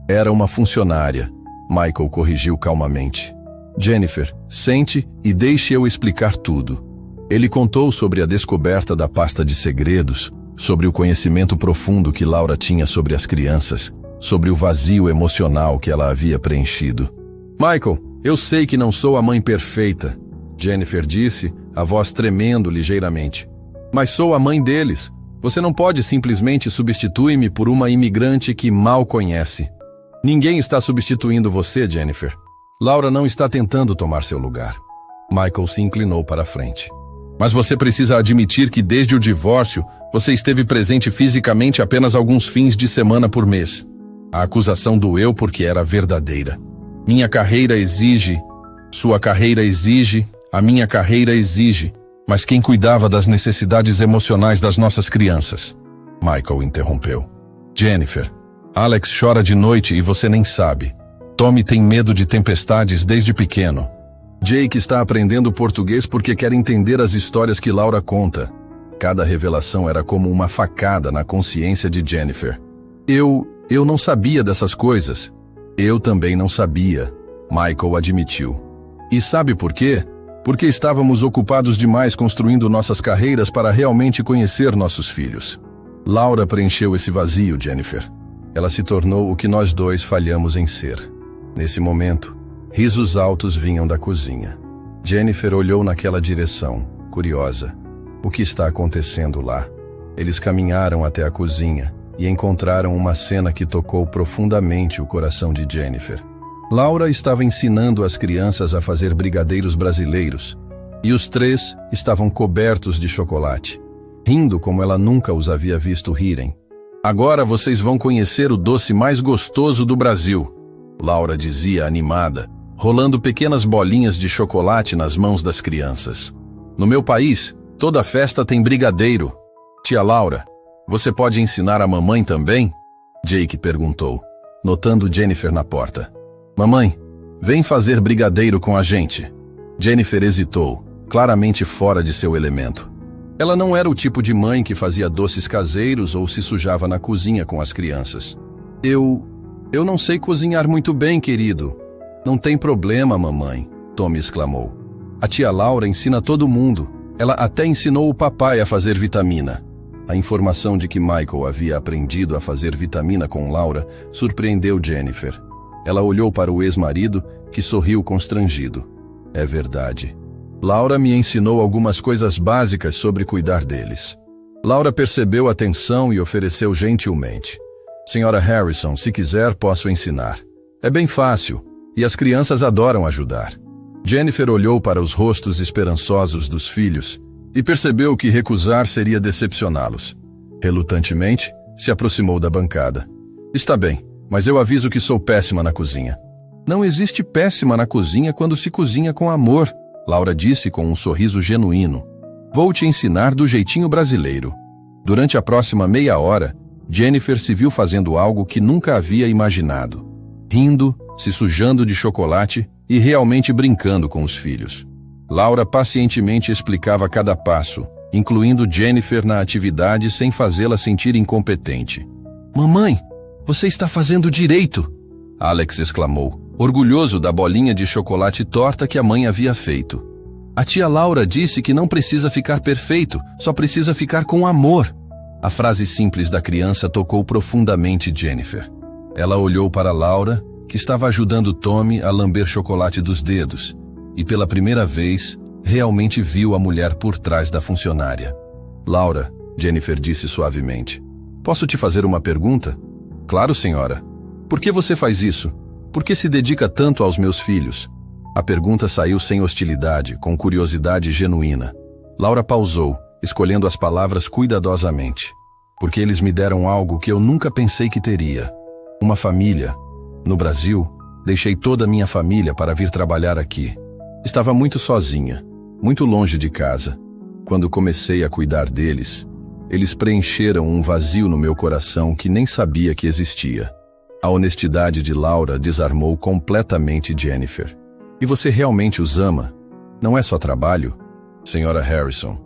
Era uma funcionária. Michael corrigiu calmamente. Jennifer, sente e deixe eu explicar tudo. Ele contou sobre a descoberta da pasta de segredos, sobre o conhecimento profundo que Laura tinha sobre as crianças, sobre o vazio emocional que ela havia preenchido. Michael, eu sei que não sou a mãe perfeita, Jennifer disse, a voz tremendo ligeiramente. Mas sou a mãe deles. Você não pode simplesmente substituir-me por uma imigrante que mal conhece. Ninguém está substituindo você, Jennifer. Laura não está tentando tomar seu lugar. Michael se inclinou para a frente. Mas você precisa admitir que desde o divórcio, você esteve presente fisicamente apenas alguns fins de semana por mês. A acusação doeu porque era verdadeira. Minha carreira exige, sua carreira exige, a minha carreira exige, mas quem cuidava das necessidades emocionais das nossas crianças? Michael interrompeu. Jennifer, Alex chora de noite e você nem sabe. Tommy tem medo de tempestades desde pequeno. Jake está aprendendo português porque quer entender as histórias que Laura conta. Cada revelação era como uma facada na consciência de Jennifer. Eu não sabia dessas coisas. Eu também não sabia, Michael admitiu. E sabe por quê? Porque estávamos ocupados demais construindo nossas carreiras para realmente conhecer nossos filhos. Laura preencheu esse vazio, Jennifer. Ela se tornou o que nós dois falhamos em ser. Nesse momento, risos altos vinham da cozinha. Jennifer olhou naquela direção, curiosa. O que está acontecendo lá? Eles caminharam até a cozinha e encontraram uma cena que tocou profundamente o coração de Jennifer. Laura estava ensinando as crianças a fazer brigadeiros brasileiros, e os três estavam cobertos de chocolate, rindo como ela nunca os havia visto rirem. Agora vocês vão conhecer o doce mais gostoso do Brasil, Laura dizia animada, rolando pequenas bolinhas de chocolate nas mãos das crianças. No meu país, toda festa tem brigadeiro. Tia Laura, você pode ensinar a mamãe também? Jake perguntou, notando Jennifer na porta. Mamãe, vem fazer brigadeiro com a gente. Jennifer hesitou, claramente fora de seu elemento. Ela não era o tipo de mãe que fazia doces caseiros ou se sujava na cozinha com as crianças. Eu não sei cozinhar muito bem, querido. Não tem problema, mamãe, Tommy exclamou. A tia Laura ensina todo mundo. Ela até ensinou o papai a fazer vitamina. A informação de que Michael havia aprendido a fazer vitamina com Laura surpreendeu Jennifer. Ela olhou para o ex-marido, que sorriu constrangido. É verdade. Laura me ensinou algumas coisas básicas sobre cuidar deles. Laura percebeu a tensão e ofereceu gentilmente. Senhora Harrison, se quiser, posso ensinar. É bem fácil, e as crianças adoram ajudar. Jennifer olhou para os rostos esperançosos dos filhos e percebeu que recusar seria decepcioná-los. Relutantemente, se aproximou da bancada. Está bem. Mas eu aviso que sou péssima na cozinha. Não existe péssima na cozinha quando se cozinha com amor, Laura disse com um sorriso genuíno. Vou te ensinar do jeitinho brasileiro. Durante a próxima meia hora, Jennifer se viu fazendo algo que nunca havia imaginado. Rindo, se sujando de chocolate e realmente brincando com os filhos. Laura pacientemente explicava cada passo, incluindo Jennifer na atividade sem fazê-la sentir incompetente. Mamãe! Você está fazendo direito! Alex exclamou, orgulhoso da bolinha de chocolate torta que a mãe havia feito. A tia Laura disse que não precisa ficar perfeito, só precisa ficar com amor. A frase simples da criança tocou profundamente Jennifer. Ela olhou para Laura, que estava ajudando Tommy a lamber chocolate dos dedos, e pela primeira vez, realmente viu a mulher por trás da funcionária. Laura, Jennifer disse suavemente, posso te fazer uma pergunta? Claro, senhora. Por que você faz isso? Por que se dedica tanto aos meus filhos? A pergunta saiu sem hostilidade, com curiosidade genuína. Laura pausou, escolhendo as palavras cuidadosamente. Porque eles me deram algo que eu nunca pensei que teria. Uma família. No Brasil, deixei toda a minha família para vir trabalhar aqui. Estava muito sozinha, muito longe de casa. Quando comecei a cuidar deles, eles preencheram um vazio no meu coração que nem sabia que existia. A honestidade de Laura desarmou completamente Jennifer. E você realmente os ama? Não é só trabalho? Senhora Harrison,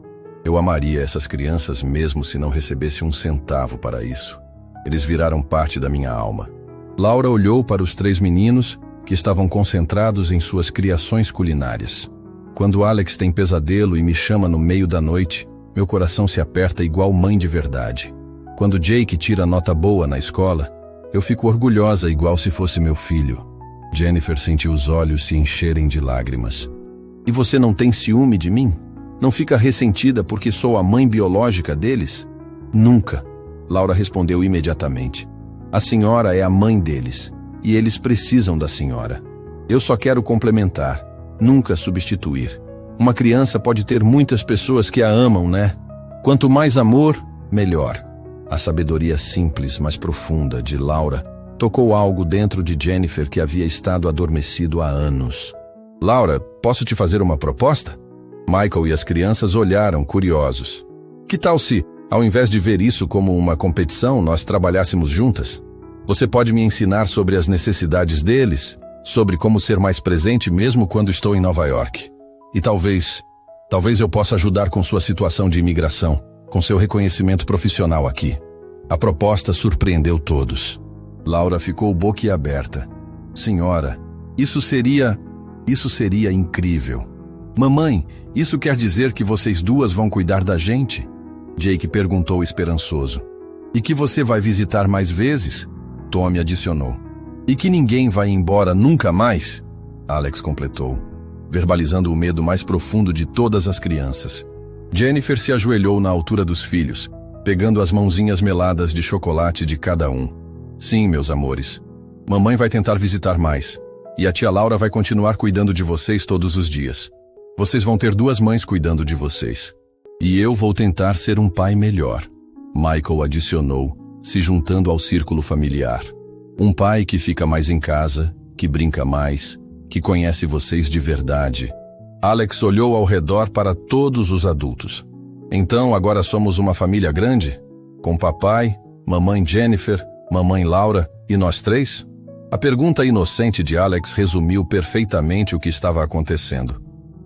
eu amaria essas crianças mesmo se não recebesse um centavo para isso. Eles viraram parte da minha alma. Laura olhou para os 3 meninos que estavam concentrados em suas criações culinárias. Quando Alex tem pesadelo e me chama no meio da noite, meu coração se aperta igual mãe de verdade. Quando Jake tira nota boa na escola, eu fico orgulhosa igual se fosse meu filho. Jennifer sentiu os olhos se encherem de lágrimas. E você não tem ciúme de mim? Não fica ressentida porque sou a mãe biológica deles? Nunca, Laura respondeu imediatamente. A senhora é a mãe deles, e eles precisam da senhora. Eu só quero complementar, nunca substituir. Uma criança pode ter muitas pessoas que a amam, né? Quanto mais amor, melhor. A sabedoria simples, mas profunda de Laura tocou algo dentro de Jennifer que havia estado adormecido há anos. Laura, posso te fazer uma proposta? Michael e as crianças olharam curiosos. Que tal se, ao invés de ver isso como uma competição, nós trabalhássemos juntas? Você pode me ensinar sobre as necessidades deles, sobre como ser mais presente mesmo quando estou em Nova York. E talvez eu possa ajudar com sua situação de imigração, com seu reconhecimento profissional aqui. A proposta surpreendeu todos. Laura ficou boquiaberta. Senhora, isso seria incrível. Mamãe, isso quer dizer que vocês duas vão cuidar da gente? Jake perguntou esperançoso. E que você vai visitar mais vezes? Tommy adicionou. E que ninguém vai embora nunca mais? Alex completou, verbalizando o medo mais profundo de todas as crianças. Jennifer se ajoelhou na altura dos filhos, pegando as mãozinhas meladas de chocolate de cada um. Sim, meus amores. Mamãe vai tentar visitar mais. E a tia Laura vai continuar cuidando de vocês todos os dias. Vocês vão ter duas mães cuidando de vocês. E eu vou tentar ser um pai melhor. Michael adicionou, se juntando ao círculo familiar. Um pai que fica mais em casa, que brinca mais, que conhece vocês de verdade. Alex olhou ao redor para todos os adultos. Então agora somos uma família grande? Com papai, mamãe Jennifer, mamãe Laura e nós três? A pergunta inocente de Alex resumiu perfeitamente o que estava acontecendo.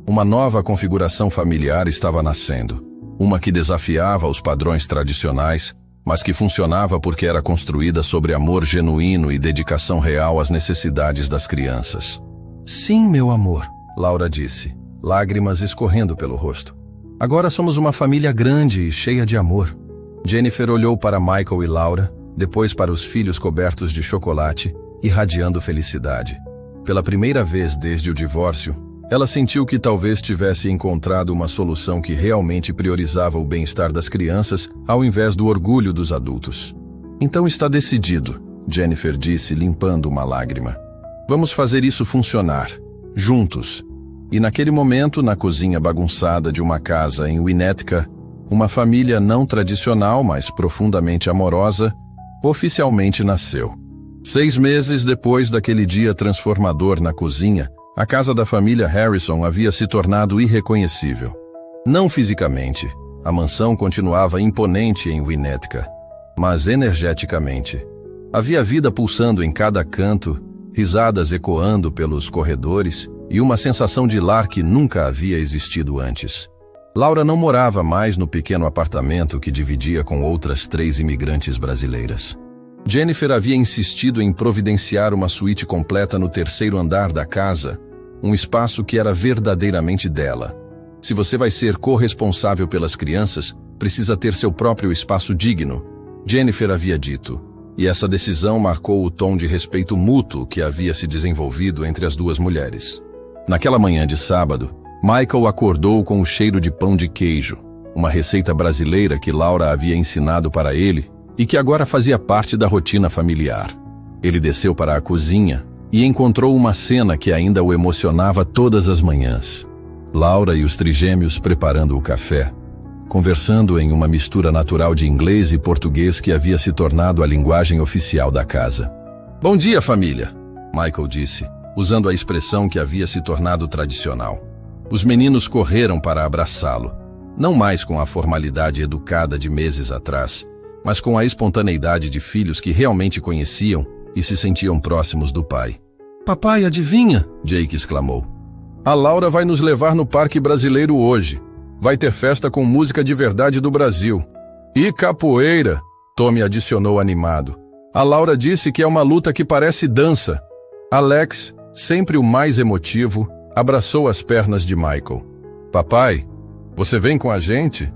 Uma nova configuração familiar estava nascendo. Uma que desafiava os padrões tradicionais, mas que funcionava porque era construída sobre amor genuíno e dedicação real às necessidades das crianças. Sim, meu amor, Laura disse, lágrimas escorrendo pelo rosto. Agora somos uma família grande e cheia de amor. Jennifer olhou para Michael e Laura, depois para os filhos cobertos de chocolate, irradiando felicidade. Pela primeira vez desde o divórcio, ela sentiu que talvez tivesse encontrado uma solução que realmente priorizava o bem-estar das crianças ao invés do orgulho dos adultos. Então está decidido, Jennifer disse, limpando uma lágrima. Vamos fazer isso funcionar, juntos. E naquele momento, na cozinha bagunçada de uma casa em Winnetka, uma família não tradicional, mas profundamente amorosa, oficialmente nasceu. 6 meses depois daquele dia transformador na cozinha, a casa da família Harrison havia se tornado irreconhecível. Não fisicamente, a mansão continuava imponente em Winnetka, mas energeticamente. Havia vida pulsando em cada canto, risadas ecoando pelos corredores e uma sensação de lar que nunca havia existido antes. Laura não morava mais no pequeno apartamento que dividia com outras 3 imigrantes brasileiras. Jennifer havia insistido em providenciar uma suíte completa no 3º andar da casa, um espaço que era verdadeiramente dela. Se você vai ser corresponsável pelas crianças, precisa ter seu próprio espaço digno, Jennifer havia dito, e essa decisão marcou o tom de respeito mútuo que havia se desenvolvido entre as duas mulheres. Naquela manhã de sábado, Michael acordou com o cheiro de pão de queijo, uma receita brasileira que Laura havia ensinado para ele e que agora fazia parte da rotina familiar. Ele desceu para a cozinha e encontrou uma cena que ainda o emocionava todas as manhãs. Laura e os trigêmeos preparando o café, conversando em uma mistura natural de inglês e português que havia se tornado a linguagem oficial da casa. "Bom dia, família", Michael disse, usando a expressão que havia se tornado tradicional. Os meninos correram para abraçá-lo, não mais com a formalidade educada de meses atrás, mas com a espontaneidade de filhos que realmente conheciam e se sentiam próximos do pai. "Papai, adivinha?", Jake exclamou. "A Laura vai nos levar no Parque Brasileiro hoje. Vai ter festa com música de verdade do Brasil. E capoeira", Tommy adicionou animado. "A Laura disse que é uma luta que parece dança." Alex, sempre o mais emotivo, Abraçou as pernas de Michael. Papai, você vem com a gente?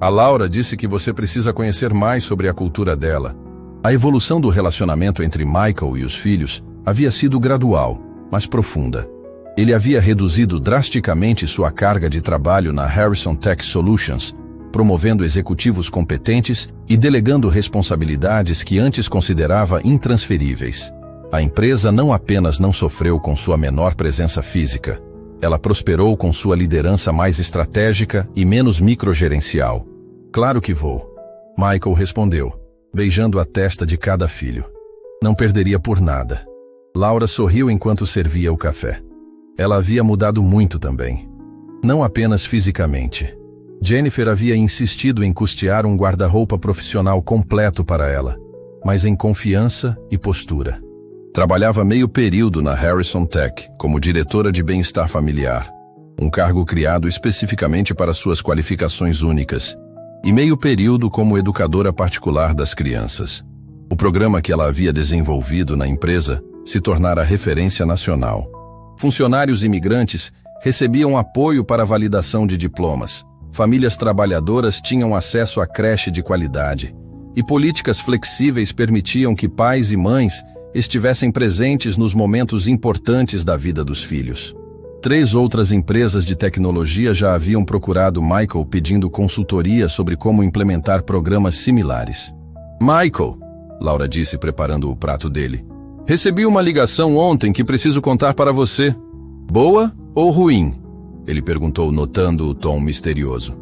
A Laura disse que você precisa conhecer mais sobre a cultura dela. A evolução do relacionamento entre Michael e os filhos havia sido gradual, mas profunda. Ele havia reduzido drasticamente sua carga de trabalho na Harrison Tech Solutions, promovendo executivos competentes e delegando responsabilidades que antes considerava intransferíveis. A empresa não apenas não sofreu com sua menor presença física, ela prosperou com sua liderança mais estratégica e menos microgerencial. Claro que vou, Michael respondeu, beijando a testa de cada filho. Não perderia por nada. Laura sorriu enquanto servia o café. Ela havia mudado muito também. Não apenas fisicamente. Jennifer havia insistido em custear um guarda-roupa profissional completo para ela, mas em confiança e postura. Trabalhava meio período na Harrison Tech como diretora de bem-estar familiar, um cargo criado especificamente para suas qualificações únicas, e meio período como educadora particular das crianças. O programa que ela havia desenvolvido na empresa se tornara referência nacional. Funcionários imigrantes recebiam apoio para a validação de diplomas, famílias trabalhadoras tinham acesso a creche de qualidade, e políticas flexíveis permitiam que pais e mães estivessem presentes nos momentos importantes da vida dos filhos. 3 outras empresas de tecnologia já haviam procurado Michael pedindo consultoria sobre como implementar programas similares. Michael, Laura disse preparando o prato dele, recebi uma ligação ontem que preciso contar para você. Boa ou ruim? Ele perguntou notando o tom misterioso.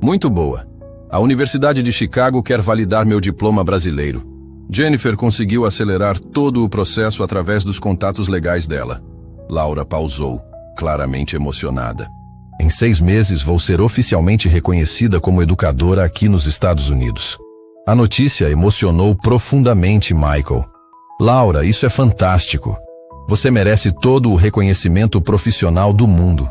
Muito boa. A Universidade de Chicago quer validar meu diploma brasileiro. Jennifer conseguiu acelerar todo o processo através dos contatos legais dela. Laura pausou, claramente emocionada. Em 6 meses vou ser oficialmente reconhecida como educadora aqui nos Estados Unidos. A notícia emocionou profundamente Michael. Laura, isso é fantástico. Você merece todo o reconhecimento profissional do mundo.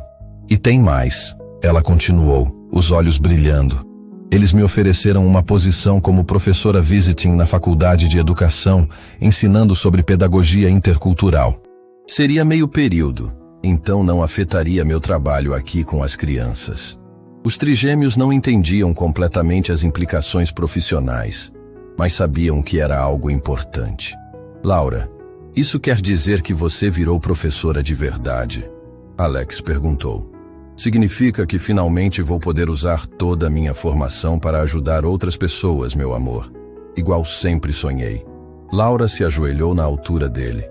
E tem mais, ela continuou, os olhos brilhando. Eles me ofereceram uma posição como professora visiting na Faculdade de Educação, ensinando sobre pedagogia intercultural. Seria meio período, então não afetaria meu trabalho aqui com as crianças. Os trigêmeos não entendiam completamente as implicações profissionais, mas sabiam que era algo importante. Laura, isso quer dizer que você virou professora de verdade? Alex perguntou. Significa que finalmente vou poder usar toda a minha formação para ajudar outras pessoas, meu amor. Igual sempre sonhei. Laura se ajoelhou na altura dele.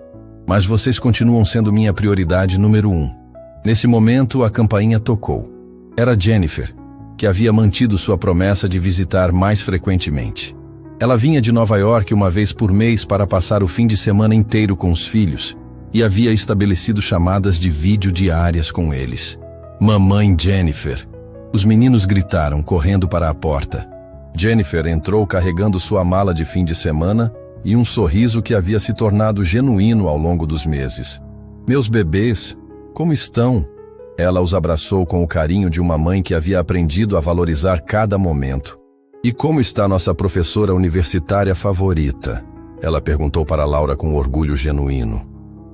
Mas vocês continuam sendo minha prioridade número 1. Nesse momento, a campainha tocou. Era Jennifer, que havia mantido sua promessa de visitar mais frequentemente. Ela vinha de Nova York uma vez por mês para passar o fim de semana inteiro com os filhos e havia estabelecido chamadas de vídeo diárias com eles. Mamãe Jennifer. Os meninos gritaram, correndo para a porta. Jennifer entrou carregando sua mala de fim de semana e um sorriso que havia se tornado genuíno ao longo dos meses. Meus bebês, como estão? Ela os abraçou com o carinho de uma mãe que havia aprendido a valorizar cada momento. E como está nossa professora universitária favorita? Ela perguntou para Laura com orgulho genuíno.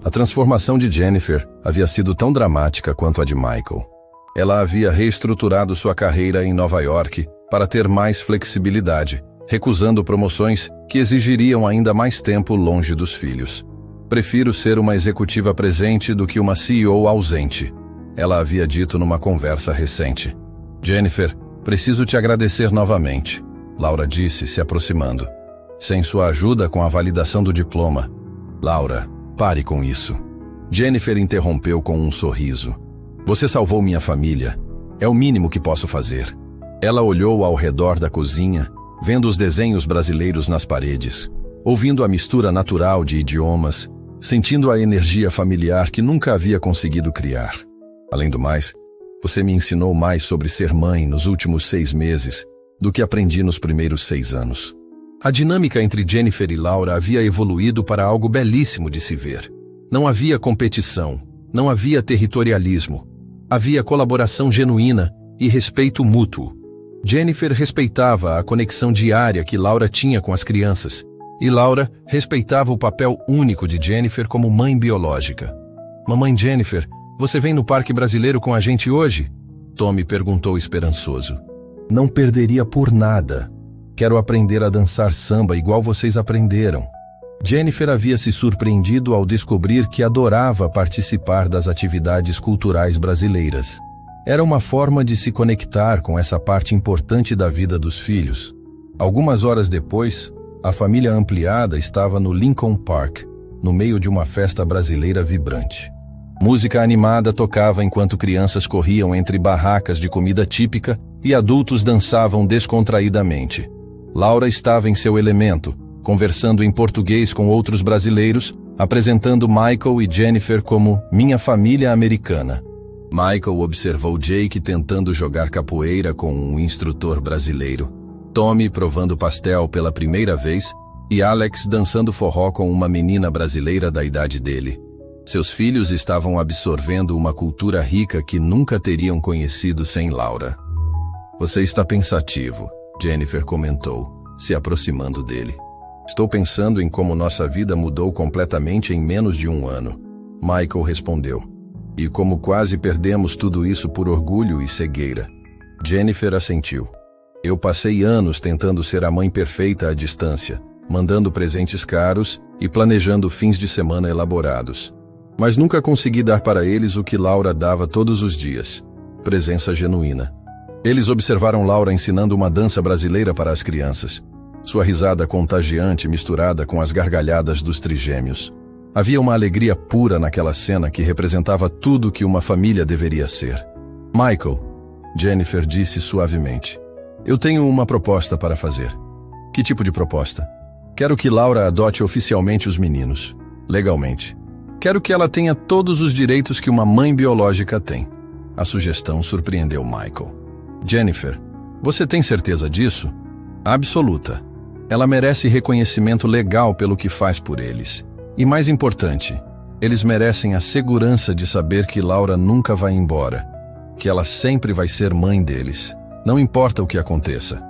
A transformação de Jennifer havia sido tão dramática quanto a de Michael. Ela havia reestruturado sua carreira em Nova York para ter mais flexibilidade, recusando promoções que exigiriam ainda mais tempo longe dos filhos. Prefiro ser uma executiva presente do que uma CEO ausente, ela havia dito numa conversa recente. Jennifer, preciso te agradecer novamente, Laura disse, se aproximando. Sem sua ajuda com a validação do diploma. Laura, pare com isso. Jennifer interrompeu com um sorriso. Você salvou minha família. É o mínimo que posso fazer. Ela olhou ao redor da cozinha, vendo os desenhos brasileiros nas paredes, ouvindo a mistura natural de idiomas, sentindo a energia familiar que nunca havia conseguido criar. Além do mais, você me ensinou mais sobre ser mãe nos últimos 6 meses do que aprendi nos primeiros 6 anos. A dinâmica entre Jennifer e Laura havia evoluído para algo belíssimo de se ver. Não havia competição, não havia territorialismo. Havia colaboração genuína e respeito mútuo. Jennifer respeitava a conexão diária que Laura tinha com as crianças, e Laura respeitava o papel único de Jennifer como mãe biológica. Mamãe Jennifer, você vem no Parque Brasileiro com a gente hoje? Tommy perguntou esperançoso. Não perderia por nada. Quero aprender a dançar samba igual vocês aprenderam. Jennifer havia se surpreendido ao descobrir que adorava participar das atividades culturais brasileiras. Era uma forma de se conectar com essa parte importante da vida dos filhos. Algumas horas depois, a família ampliada estava no Lincoln Park, no meio de uma festa brasileira vibrante. Música animada tocava enquanto crianças corriam entre barracas de comida típica e adultos dançavam descontraidamente. Laura estava em seu elemento, conversando em português com outros brasileiros, apresentando Michael e Jennifer como minha família americana. Michael observou Jake tentando jogar capoeira com um instrutor brasileiro, Tommy provando pastel pela primeira vez e Alex dançando forró com uma menina brasileira da idade dele. Seus filhos estavam absorvendo uma cultura rica que nunca teriam conhecido sem Laura. Você está pensativo, Jennifer comentou, se aproximando dele. Estou pensando em como nossa vida mudou completamente em menos de um ano. Michael respondeu. E como quase perdemos tudo isso por orgulho e cegueira. Jennifer assentiu. Eu passei anos tentando ser a mãe perfeita à distância, mandando presentes caros e planejando fins de semana elaborados. Mas nunca consegui dar para eles o que Laura dava todos os dias. Presença genuína. Eles observaram Laura ensinando uma dança brasileira para as crianças. Sua risada contagiante misturada com as gargalhadas dos trigêmeos. Havia uma alegria pura naquela cena que representava tudo que uma família deveria ser. Michael, Jennifer disse suavemente, eu tenho uma proposta para fazer. Que tipo de proposta? Quero que Laura adote oficialmente os meninos, legalmente. Quero que ela tenha todos os direitos que uma mãe biológica tem. A sugestão surpreendeu Michael. Jennifer, você tem certeza disso? Absoluta. Ela merece reconhecimento legal pelo que faz por eles. E mais importante, eles merecem a segurança de saber que Laura nunca vai embora, que ela sempre vai ser mãe deles, não importa o que aconteça.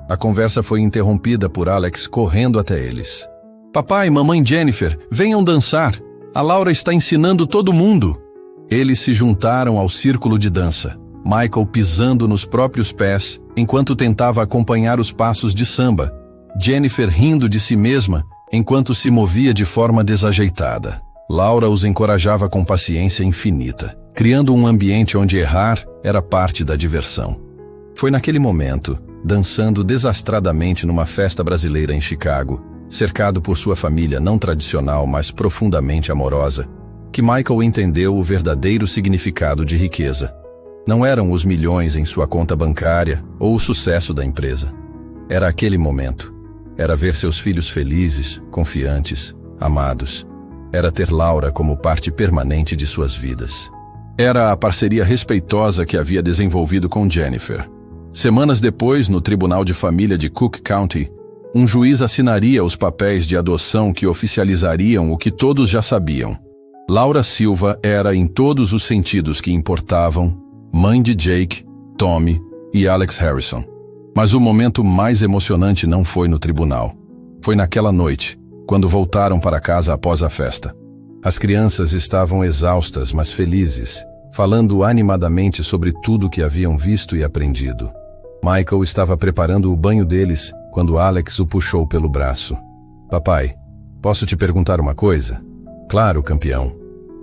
A conversa foi interrompida por Alex correndo até eles. Papai e mamãe Jennifer, venham dançar. A Laura está ensinando todo mundo. Eles se juntaram ao círculo de dança, Michael pisando nos próprios pés enquanto tentava acompanhar os passos de samba, Jennifer rindo de si mesma enquanto se movia de forma desajeitada. Laura os encorajava com paciência infinita, criando um ambiente onde errar era parte da diversão. Foi naquele momento, dançando desastradamente numa festa brasileira em Chicago, cercado por sua família não tradicional, mas profundamente amorosa, que Michael entendeu o verdadeiro significado de riqueza. Não eram os milhões em sua conta bancária ou o sucesso da empresa. Era aquele momento. Era ver seus filhos felizes, confiantes, amados. Era ter Laura como parte permanente de suas vidas. Era a parceria respeitosa que havia desenvolvido com Jennifer. Semanas depois, no Tribunal de Família de Cook County, um juiz assinaria os papéis de adoção que oficializariam o que todos já sabiam. Laura Silva era, em todos os sentidos que importavam, mãe de Jake, Tommy e Alex Harrison. Mas o momento mais emocionante não foi no tribunal. Foi naquela noite, quando voltaram para casa após a festa. As crianças estavam exaustas, mas felizes, falando animadamente sobre tudo que haviam visto e aprendido. Michael estava preparando o banho deles quando Alex o puxou pelo braço. Papai, posso te perguntar uma coisa? Claro, campeão.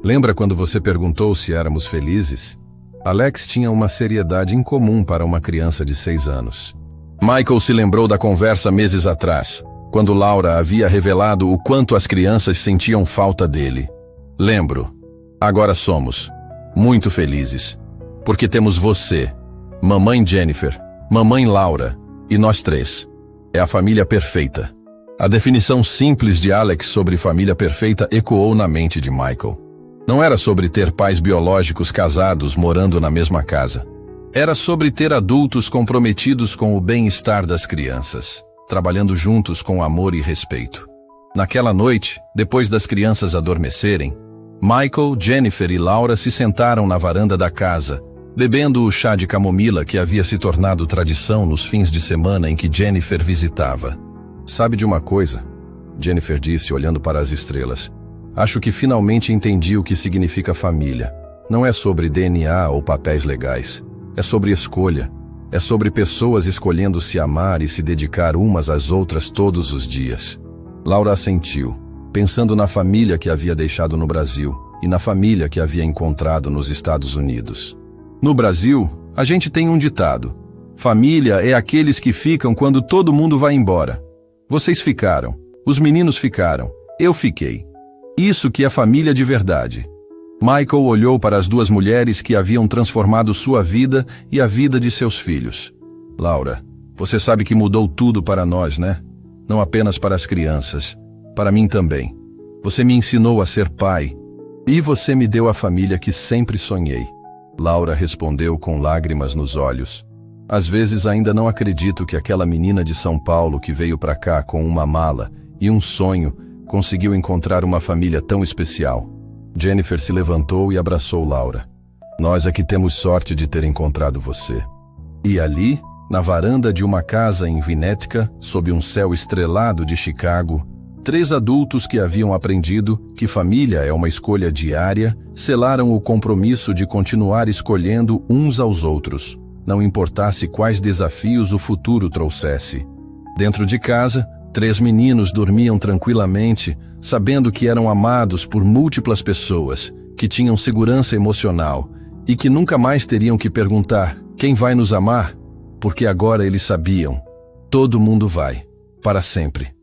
Lembra quando você perguntou se éramos felizes? Alex tinha uma seriedade incomum para uma criança de 6 anos. Michael se lembrou da conversa meses atrás, quando Laura havia revelado o quanto as crianças sentiam falta dele. Lembro. Agora somos muito felizes, porque temos você, mamãe Jennifer, mamãe Laura e nós três. É a família perfeita. A definição simples de Alex sobre família perfeita ecoou na mente de Michael. Não era sobre ter pais biológicos casados morando na mesma casa. Era sobre ter adultos comprometidos com o bem-estar das crianças, trabalhando juntos com amor e respeito. Naquela noite, depois das crianças adormecerem, Michael, Jennifer e Laura se sentaram na varanda da casa, bebendo o chá de camomila que havia se tornado tradição nos fins de semana em que Jennifer visitava. Sabe de uma coisa? Jennifer disse olhando para as estrelas. Acho que finalmente entendi o que significa família. Não é sobre DNA ou papéis legais. É sobre escolha. É sobre pessoas escolhendo se amar e se dedicar umas às outras todos os dias. Laura assentiu, pensando na família que havia deixado no Brasil e na família que havia encontrado nos Estados Unidos. No Brasil, a gente tem um ditado: família é aqueles que ficam quando todo mundo vai embora. Vocês ficaram, os meninos ficaram, eu fiquei. Isso que é família de verdade. Michael olhou para as duas mulheres que haviam transformado sua vida e a vida de seus filhos. Laura, você sabe que mudou tudo para nós, né? Não apenas para as crianças, para mim também. Você me ensinou a ser pai e você me deu a família que sempre sonhei. Laura respondeu com lágrimas nos olhos. Às vezes ainda não acredito que aquela menina de São Paulo que veio para cá com uma mala e um sonho conseguiu encontrar uma família tão especial. Jennifer se levantou e abraçou Laura. Nós aqui temos sorte de ter encontrado você. E ali, na varanda de uma casa em Winnetka, sob um céu estrelado de Chicago, 3 adultos que haviam aprendido que família é uma escolha diária, selaram o compromisso de continuar escolhendo uns aos outros, não importasse quais desafios o futuro trouxesse. Dentro de casa, 3 meninos dormiam tranquilamente, sabendo que eram amados por múltiplas pessoas, que tinham segurança emocional e que nunca mais teriam que perguntar: quem vai nos amar? Porque agora eles sabiam: todo mundo vai, para sempre.